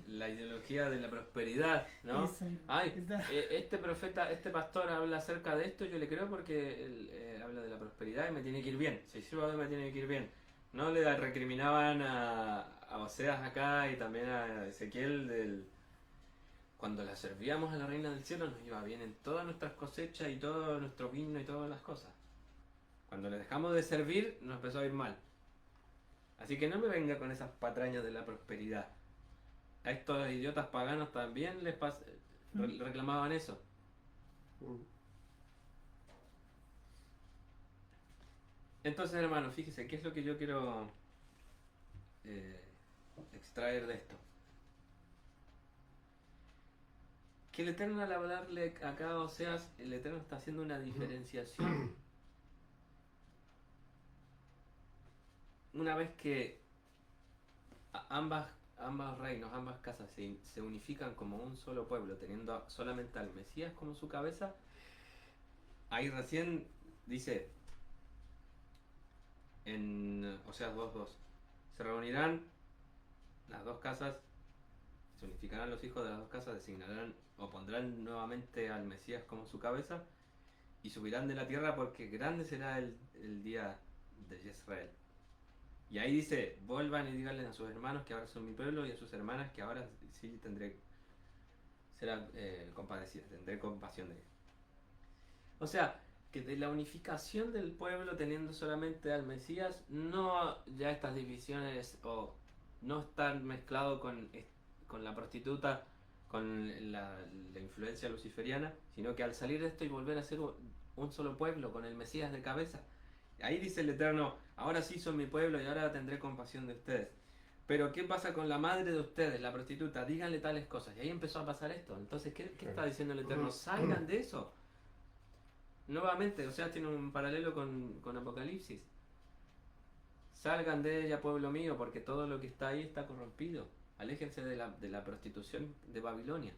la ideología de la prosperidad, ¿no? Ay, este profeta, este pastor habla acerca de esto, yo le creo porque él habla de la prosperidad y me tiene que ir bien. Si sirvo a Dios me tiene que ir bien. No le recriminaban a Oseas acá y también a Ezequiel cuando la servíamos a la Reina del Cielo nos iba bien en todas nuestras cosechas y todo nuestro vino y todas las cosas. Cuando le dejamos de servir nos empezó a ir mal. Así que no me venga con esas patrañas de la prosperidad. A estos idiotas paganos también les reclamaban eso. Entonces, hermano, fíjese, ¿qué es lo que yo quiero extraer de esto? Que el Eterno, al hablarle acá a Oseas, el Eterno está haciendo una diferenciación. Una vez que ambas reinos, ambas casas se unifican como un solo pueblo, teniendo solamente al Mesías como su cabeza, ahí recién dice en Oseas 2:2, se reunirán las dos casas, se unificarán los hijos de las dos casas, designarán o pondrán nuevamente al Mesías como su cabeza y subirán de la tierra porque grande será el día de Israel. Y ahí dice, vuelvan y díganle a sus hermanos que ahora son mi pueblo y a sus hermanas que ahora sí serán compadecidas, tendré compasión de ellos. O sea, que de la unificación del pueblo teniendo solamente al Mesías, no ya estas divisiones o no estar mezclado con la prostituta, con la influencia luciferiana, sino que al salir de esto y volver a ser un solo pueblo con el Mesías de cabeza. Ahí dice el Eterno, ahora sí son mi pueblo y ahora tendré compasión de ustedes. Pero ¿qué pasa con la madre de ustedes, la prostituta? Díganle tales cosas. Y ahí empezó a pasar esto. Entonces, ¿qué está diciendo el Eterno? Salgan de eso. Nuevamente, o sea, tiene un paralelo con Apocalipsis. Salgan de ella, pueblo mío, porque todo lo que está ahí está corrompido. Aléjense de la prostitución de Babilonia.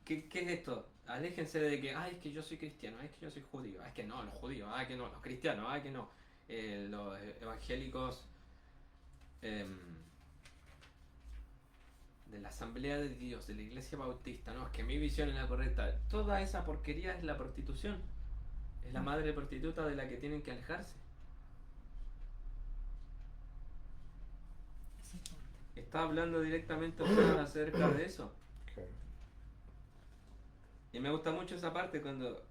¿Qué es esto? Aléjense de que, ay, es que yo soy cristiano, ay, es que yo soy judío, ay, es que no, los judíos, ay, que no, los cristianos, ay, que no, los evangélicos de la Asamblea de Dios, de la Iglesia Bautista, no, es que mi visión es la correcta. Toda esa porquería es la prostitución. Es la madre prostituta de la que tienen que alejarse. Exactamente. Está hablando directamente acerca de eso. Claro. Y me gusta mucho esa parte cuando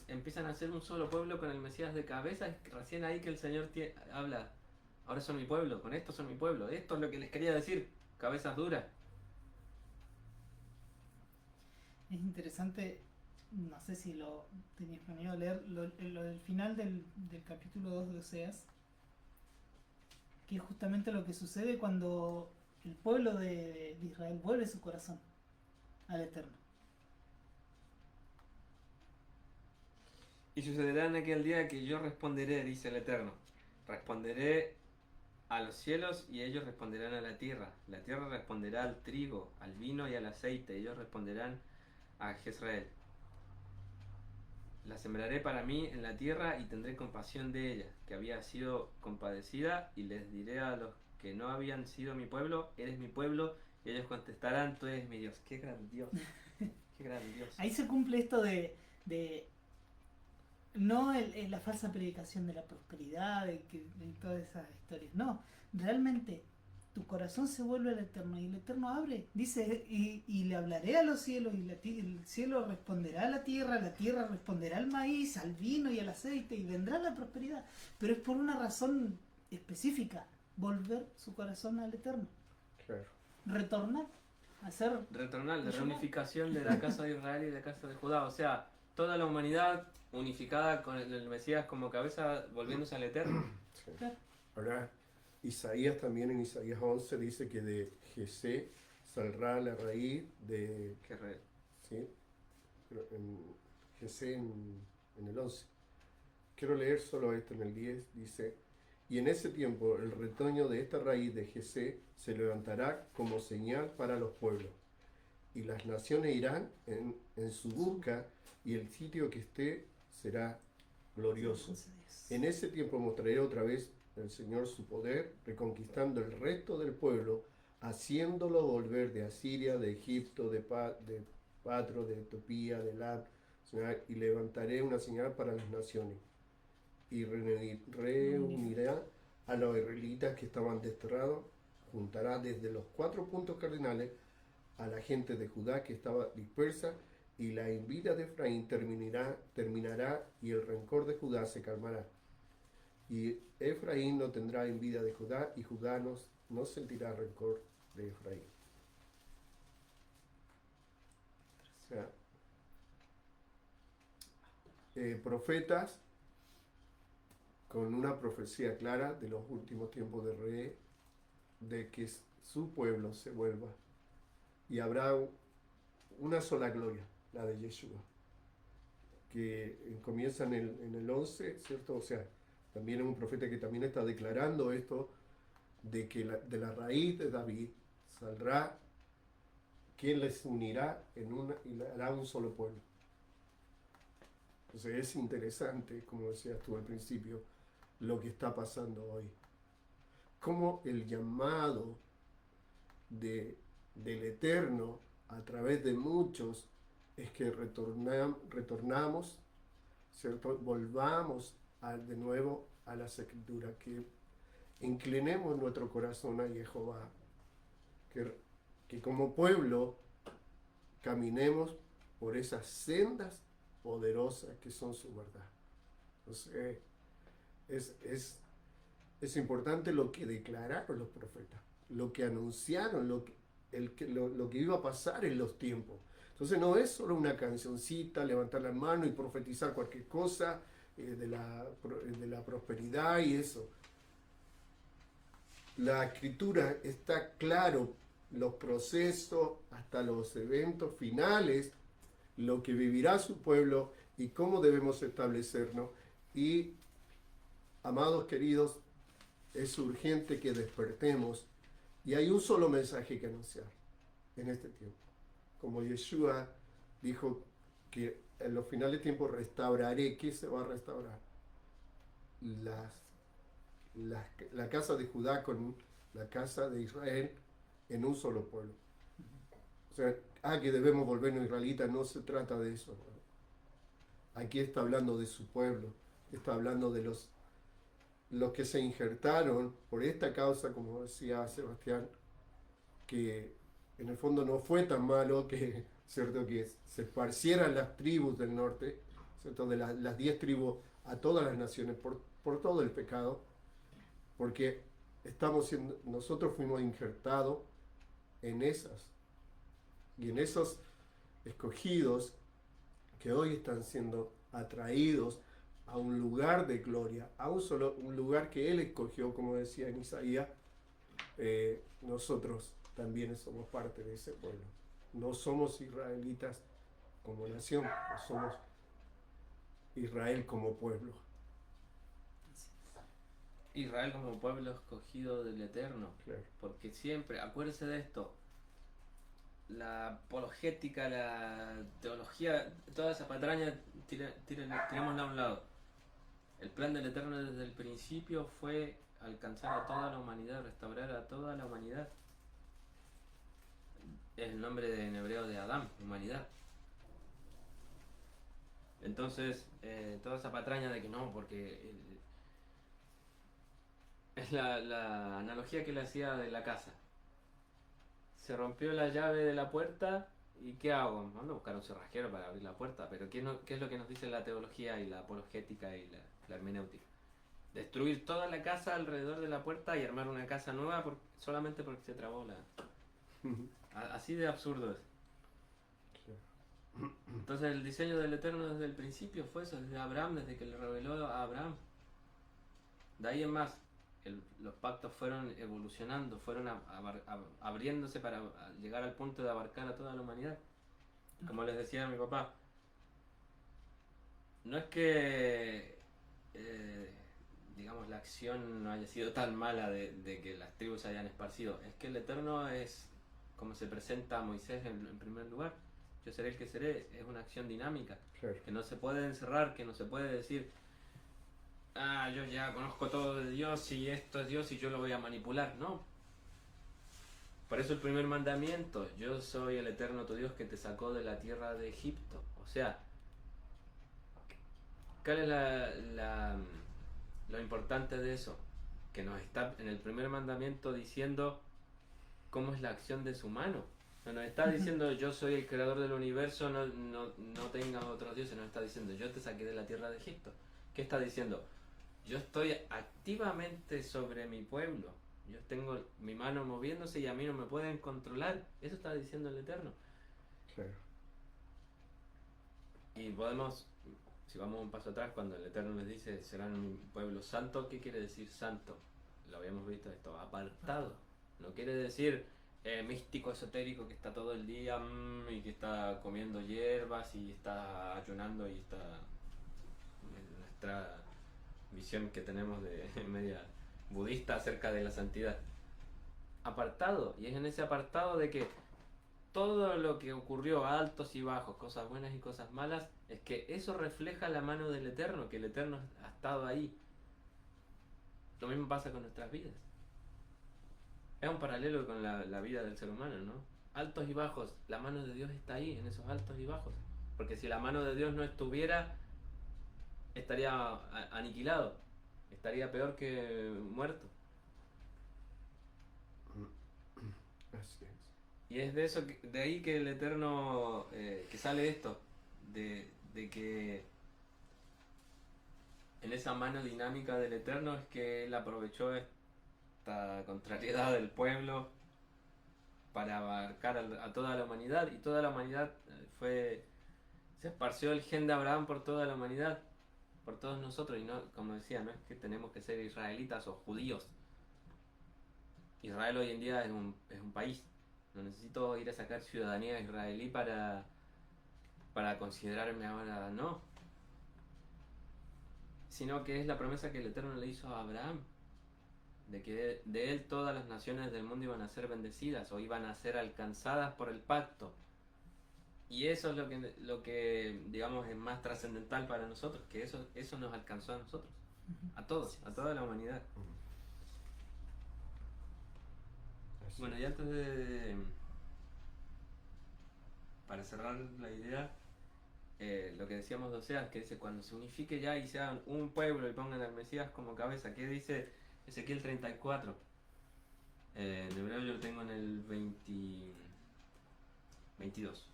empiezan a ser un solo pueblo con el Mesías de cabeza, es recién ahí que el Señor habla. Ahora son mi pueblo, con esto son mi pueblo. Esto es lo que les quería decir, cabezas duras. Es interesante, no sé si lo tenías planeado leer, lo del final del capítulo 2 de Oseas, que es justamente lo que sucede cuando el pueblo de Israel vuelve su corazón al Eterno. Y sucederá en aquel día que yo responderé, dice el Eterno. Responderé a los cielos y ellos responderán a la tierra. La tierra responderá al trigo, al vino y al aceite. Ellos responderán a Jezreel. La sembraré para mí en la tierra y tendré compasión de ella, que había sido compadecida, y les diré a los que no habían sido mi pueblo, eres mi pueblo, y ellos contestarán, tú eres mi Dios. ¡Qué grandioso! ¡Qué grandioso! Ahí se cumple esto de no la falsa predicación de la prosperidad, de todas esas historias. No, realmente tu corazón se vuelve al Eterno y el Eterno abre. Dice, y le hablaré a los cielos y el cielo responderá a la tierra responderá al maíz, al vino y al aceite y vendrá la prosperidad. Pero es por una razón específica, volver su corazón al Eterno. Claro. Retornar, hacer... Retornar, la reunificación de la casa de Israel y de la casa de Judá. O sea, toda la humanidad unificada con el Mesías como cabeza, volviéndose al Eterno. Sí. Claro. Ahora, Isaías también en Isaías 11 dice que de Jesé saldrá la raíz de... ¿sí? En Jesé en el 11. Quiero leer solo esto en el 10. Dice, y en ese tiempo el retoño de esta raíz de Jesé se levantará como señal para los pueblos. Y las naciones irán en su busca y el sitio que esté será glorioso. En ese tiempo mostraré otra vez el Señor su poder, reconquistando el resto del pueblo, haciéndolo volver de Asiria, de Egipto, de Patro, de Etiopía, de Lab, y levantaré una señal para las naciones. Y reunirá a los israelitas que estaban desterrados, juntará desde los 4 puntos cardinales a la gente de Judá que estaba dispersa, y la envidia de Efraín terminará y el rencor de Judá se calmará. Y Efraín no tendrá envidia de Judá, y Judá no sentirá rencor de Efraín. O sea, profetas con una profecía clara de los últimos tiempos de Rey, de que su pueblo se vuelva. Y habrá una sola gloria, la de Yeshua, que comienza en el 11, ¿cierto? O sea, también es un profeta que también está declarando esto, de que de la raíz de David saldrá quien les unirá y le hará un solo pueblo. Entonces es interesante, como decías tú al principio, lo que está pasando hoy. Cómo el llamado del Eterno a través de muchos es que retornamos, ¿cierto? Volvamos de nuevo a las Escrituras, que inclinemos nuestro corazón a Jehová, que como pueblo caminemos por esas sendas poderosas que son su verdad. Entonces, es importante lo que declararon los profetas, lo que anunciaron, lo que iba a pasar en los tiempos. Entonces no es solo una cancioncita, levantar la mano y profetizar cualquier cosa de la prosperidad y eso. La Escritura está claro, los procesos hasta los eventos finales, lo que vivirá su pueblo y cómo debemos establecernos. Y, amados queridos, es urgente que despertemos y hay un solo mensaje que anunciar en este tiempo. Como Yeshua dijo que en los finales de tiempo restauraré, ¿qué se va a restaurar? La casa de Judá con la casa de Israel en un solo pueblo. O sea, que debemos volvernos israelitas, no se trata de eso. aquí está hablando de su pueblo, está hablando de los que se injertaron por esta causa, como decía Sebastián, que en el fondo no fue tan malo que, ¿cierto?, que se esparcieran las tribus del norte, ¿cierto?, de las 10 tribus a todas las naciones por todo el pecado, porque nosotros fuimos injertados en esas, y en esos escogidos que hoy están siendo atraídos a un lugar de gloria, a un lugar que Él escogió, como decía en Isaías. Nosotros también somos parte de ese pueblo. No somos israelitas como nación, no somos Israel como pueblo. Israel como pueblo escogido del Eterno. Claro. Porque siempre, acuérdense de esto, la apologética, la teología, toda esa patraña, tirémosla a un lado. El plan del Eterno desde el principio fue alcanzar a toda la humanidad, restaurar a toda la humanidad. Es el nombre en hebreo de Adán, humanidad. Entonces, toda esa patraña de que no, porque es la analogía que le hacía de la casa. Se rompió la llave de la puerta y ¿qué hago? Mando a buscar un cerrajero para abrir la puerta. Pero ¿qué es lo que nos dice la teología y la apologética y la hermenéutica? Destruir toda la casa alrededor de la puerta y armar una casa nueva solamente porque se trabó la... Así de absurdo es. Entonces el diseño del Eterno desde el principio fue eso, desde Abraham, desde que le reveló a Abraham. De ahí en más, los pactos fueron evolucionando, fueron abriéndose para llegar al punto de abarcar a toda la humanidad. Como les decía a mi papá, no es que digamos la acción no haya sido tan mala de que las tribus se hayan esparcido, es que el Eterno es como se presenta a Moisés en primer lugar. Yo seré el que seré, es una acción dinámica, Claro. que no se puede encerrar, que no se puede decir, yo ya conozco todo de Dios y esto es Dios y yo lo voy a manipular. No. Por eso el primer mandamiento, yo soy el Eterno tu Dios que te sacó de la tierra de Egipto. O sea, ¿cuál es lo importante de eso? Que nos está en el primer mandamiento diciendo cómo es la acción de su mano. No nos está diciendo yo soy el creador del universo, no tengas otros dioses. Nos está diciendo yo te saqué de la tierra de Egipto. ¿Qué está diciendo? Yo estoy activamente sobre mi pueblo. Yo tengo mi mano moviéndose y a mí no me pueden controlar. Eso está diciendo el Eterno. Claro. Y podemos, si vamos un paso atrás, cuando el Eterno les dice serán un pueblo santo, ¿qué quiere decir santo? Lo habíamos visto esto, apartado. No quiere decir místico, esotérico, que está todo el día y que está comiendo hierbas y está ayunando y está en nuestra visión que tenemos de media budista acerca de la santidad. Apartado, y es en ese apartado de que todo lo que ocurrió, altos y bajos, cosas buenas y cosas malas, es que eso refleja la mano del Eterno, que el Eterno ha estado ahí. Lo mismo pasa con nuestras vidas. Es un paralelo con la vida del ser humano, ¿no? Altos y bajos, la mano de Dios está ahí, en esos altos y bajos. Porque si la mano de Dios no estuviera, estaría aniquilado, estaría peor que muerto. Así es. Y es de ahí que el Eterno, que sale esto, de que en esa mano dinámica del Eterno es que Él aprovechó esta contrariedad del pueblo para abarcar a toda la humanidad, y toda la humanidad se esparció el gen de Abraham por toda la humanidad, por todos nosotros, y no, como decía, no es que tenemos que ser israelitas o judíos. Israel hoy en día es un país. No necesito ir a sacar ciudadanía israelí para considerarme ahora, no. Sino que es la promesa que el Eterno le hizo a Abraham, de que de él todas las naciones del mundo iban a ser bendecidas o iban a ser alcanzadas por el pacto. Y eso es lo que digamos es más trascendental para nosotros, que eso nos alcanzó a nosotros, a todos, a toda la humanidad. Así Bueno, es. y antes para cerrar la idea, lo que decíamos de Oseas, que dice, cuando se unifique ya y sean un pueblo y pongan al Mesías como cabeza, ¿qué dice Ezequiel 34? En hebreo yo lo tengo en el 22.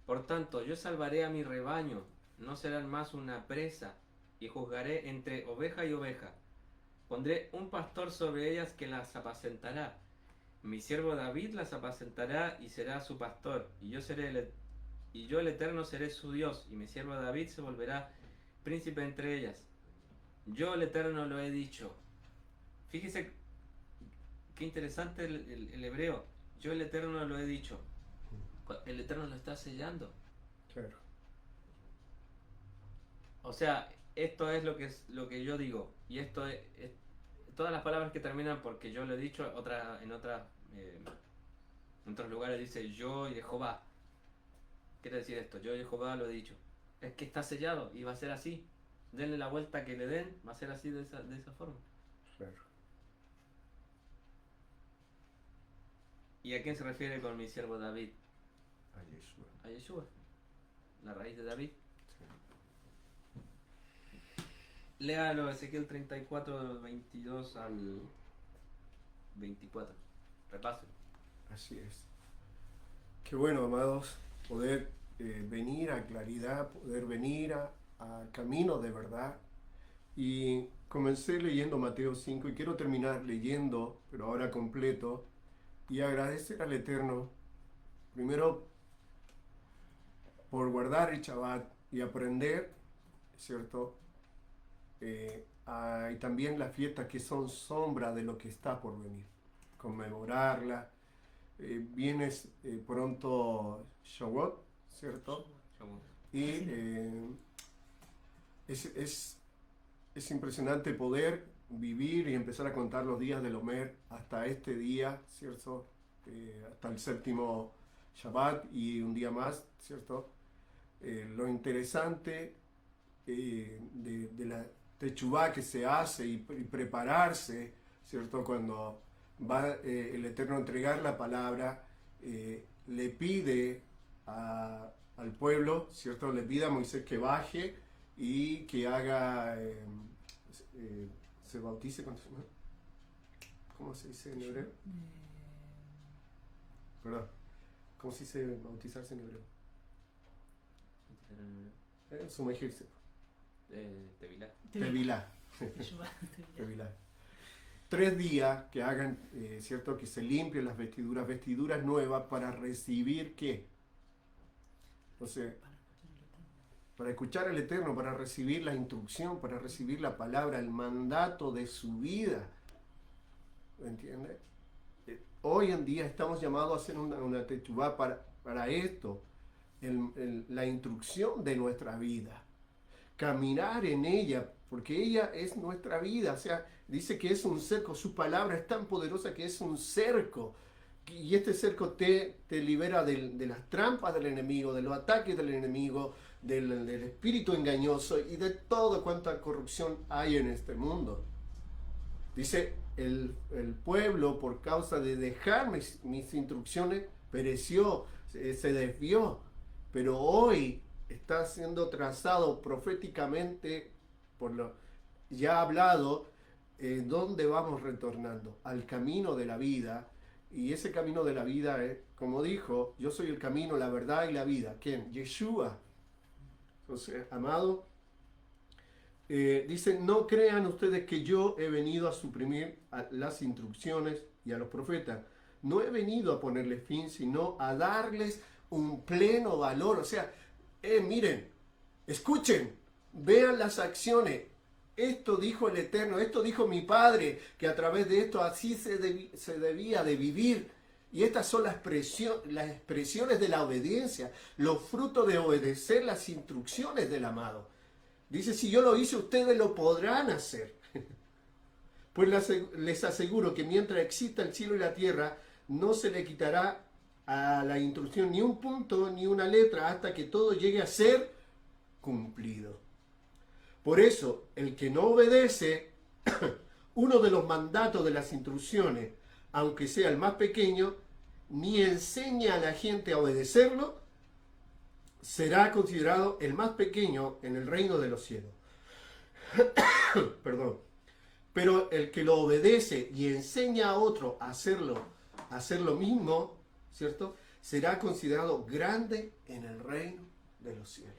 Por tanto, yo salvaré a mi rebaño, no serán más una presa, y juzgaré entre oveja y oveja. Pondré un pastor sobre ellas que las apacentará. Mi siervo David las apacentará y será su pastor, y yo el Eterno seré su Dios, y mi siervo David se volverá príncipe entre ellas. Yo el Eterno lo he dicho. Fíjese qué interesante el hebreo. Yo el Eterno lo he dicho. El Eterno lo está sellando. Claro. O sea, esto es lo que yo digo. Y esto es todas las palabras que terminan porque yo lo he dicho, en otros lugares dice yo y Jehová. Quiere decir esto, yo y Jehová lo he dicho. Es que está sellado y va a ser así. Denle la vuelta que le den, va a ser así de esa forma. Claro. ¿Y a quién se refiere con mi siervo David? A Yeshua. A Yeshua, la raíz de David. Léalo, Ezequiel 34, 22 al 24. Repáselo. Así es. Qué bueno, amados, poder venir a claridad, poder venir a camino de verdad. Y comencé leyendo Mateo 5 y quiero terminar leyendo, pero ahora completo, y agradecer al Eterno, primero por guardar el Shabbat y aprender, ¿cierto? Y también las fiestas que son sombra de lo que está por venir, conmemorarla. Viene pronto Shavuot, ¿cierto? Y es impresionante poder vivir y empezar a contar los días del Omer hasta este día, ¿cierto? Hasta el séptimo Shabbat y un día más, ¿cierto? Lo interesante de la techubá que se hace y prepararse, ¿cierto? Cuando va el Eterno a entregar la palabra, le pide al pueblo, ¿cierto? Le pide a Moisés que baje y que haga, se bautice, ¿cómo se dice en hebreo? Perdón, ¿cómo se dice bautizarse en hebreo? Sumergirse. Tevilá. Tevilá. Tevilá. 3 días que hagan, ¿cierto? Que se limpien las vestiduras nuevas para recibir ¿qué? Entonces, para escuchar al Eterno, para recibir la instrucción, para recibir la palabra, el mandato de su vida. ¿Me entiendes? Hoy en día estamos llamados a hacer una techubá para esto, la instrucción de nuestra vida. Caminar en ella, porque ella es nuestra vida. O sea, dice que es un cerco, su palabra es tan poderosa que es un cerco. Y este cerco te libera de las trampas del enemigo, de los ataques del enemigo, del espíritu engañoso y de toda cuanta corrupción hay en este mundo. Dice, el pueblo por causa de dejar mis instrucciones pereció, se desvió. Pero hoy está siendo trazado proféticamente, por lo ya hablado, dónde vamos retornando, al camino de la vida. Y ese camino de la vida es, como dijo, yo soy el camino, la verdad y la vida. ¿Quién? Yeshua. Entonces, amado, dice, no crean ustedes que yo he venido a suprimir las instrucciones y a los profetas. No he venido a ponerles fin, sino a darles un pleno valor. O sea, miren, escuchen, vean las acciones. Esto dijo el Eterno, esto dijo mi Padre, que a través de esto así se debía de vivir. Y estas son las expresiones de la obediencia, los frutos de obedecer las instrucciones del amado. Dice, si yo lo hice, ustedes lo podrán hacer. Pues les aseguro que mientras exista el cielo y la tierra, no se le quitará a la instrucción ni un punto ni una letra hasta que todo llegue a ser cumplido. Por eso, el que no obedece uno de los mandatos de las instrucciones, aunque sea el más pequeño, ni enseña a la gente a obedecerlo, será considerado el más pequeño en el reino de los cielos. Perdón. Pero el que lo obedece y enseña a otro a hacer lo mismo, ¿cierto? Será considerado grande en el reino de los cielos.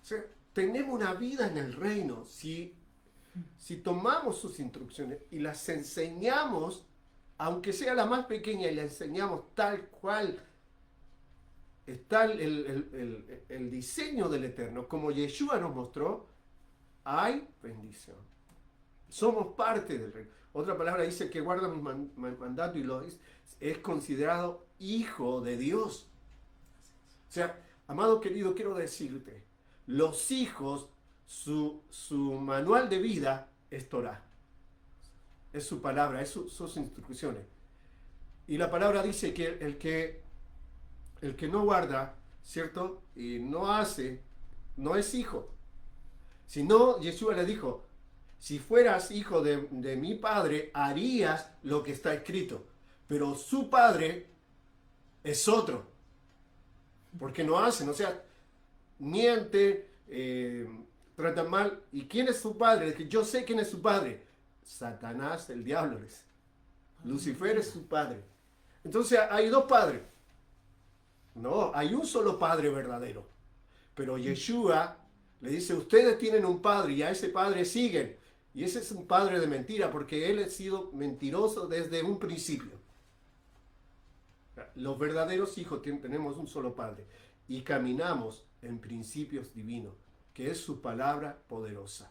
O sea, tenemos una vida en el reino si tomamos sus instrucciones y las enseñamos, aunque sea la más pequeña, y la enseñamos tal cual está el diseño del Eterno, como Yeshua nos mostró, hay bendición. Somos parte del reino. Otra palabra dice que guarda mis mandatos y es considerado hijo de Dios. O sea, amado querido, quiero decirte, los hijos, su manual de vida es Torah. Es su palabra, son sus instrucciones. Y la palabra dice que el que no guarda, ¿cierto? Y no hace, no es hijo. Si no, Yeshua le dijo, si fueras hijo de mi padre, harías lo que está escrito. Pero su padre es otro. Porque no hacen, o sea, mienten, tratan mal. ¿Y quién es su padre? Yo sé quién es su padre. Satanás, el diablo es. Lucifer es su padre. Entonces hay dos padres. No, hay un solo padre verdadero. Pero Yeshua le dice, ustedes tienen un padre y a ese padre siguen. Y ese es un padre de mentira porque él ha sido mentiroso desde un principio. Los verdaderos hijos tenemos un solo padre y caminamos en principios divinos, que es su palabra poderosa.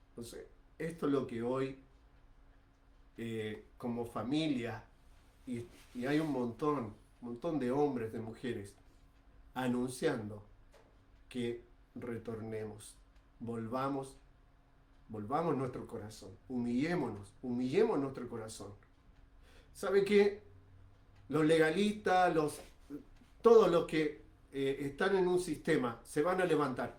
Entonces, esto es lo que hoy, como familia, y hay un montón de hombres, de mujeres, anunciando que retornemos, volvamos nuestro corazón, humillemos nuestro corazón. ¿Sabe qué? Los legalistas, todos los que están en un sistema se van a levantar.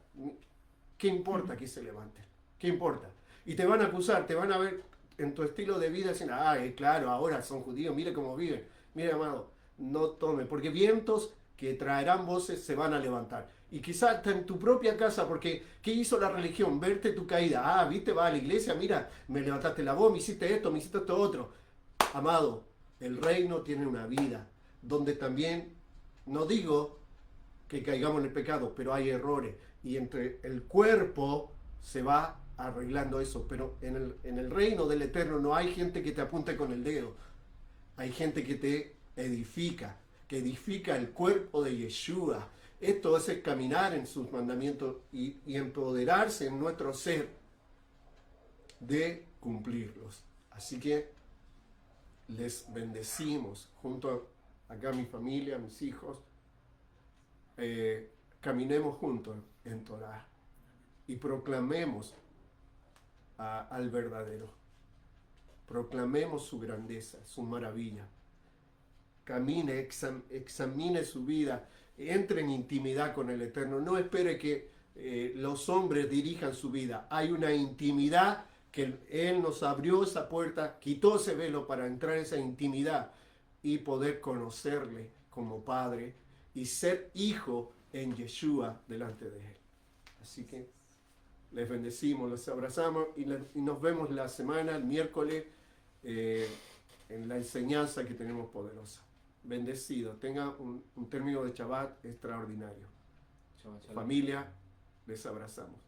¿Qué importa que se levanten? ¿Qué importa? Y te van a acusar, te van a ver en tu estilo de vida diciendo, claro, ahora son judíos, mire cómo viven. Mire, amado, no tome, porque vientos que traerán voces se van a levantar. Y quizás hasta en tu propia casa, porque ¿qué hizo la religión? Verte tu caída. Viste, va a la iglesia, mira, me levantaste la voz, me hiciste esto otro. Amado, el reino tiene una vida, donde también, no digo que caigamos en el pecado, pero hay errores. Y entre el cuerpo se va arreglando eso. Pero en el reino del Eterno no hay gente que te apunte con el dedo. Hay gente que te edifica, que edifica el cuerpo de Yeshua. Esto es caminar en sus mandamientos y empoderarse en nuestro ser de cumplirlos. Así que les bendecimos junto a acá mi familia, mis hijos. Caminemos juntos en Torah y proclamemos al verdadero. Proclamemos su grandeza, su maravilla. Camine, examine su vida, entre en intimidad con el Eterno. No espere que los hombres dirijan su vida. Hay una intimidad que Él nos abrió esa puerta, quitó ese velo para entrar en esa intimidad y poder conocerle como Padre y ser hijo en Yeshua delante de Él. Así que les bendecimos, los abrazamos y nos vemos la semana, el miércoles, en la enseñanza que tenemos poderosa. Bendecido, tenga un término de Shabbat extraordinario. Shabbat shalom. Familia, les abrazamos.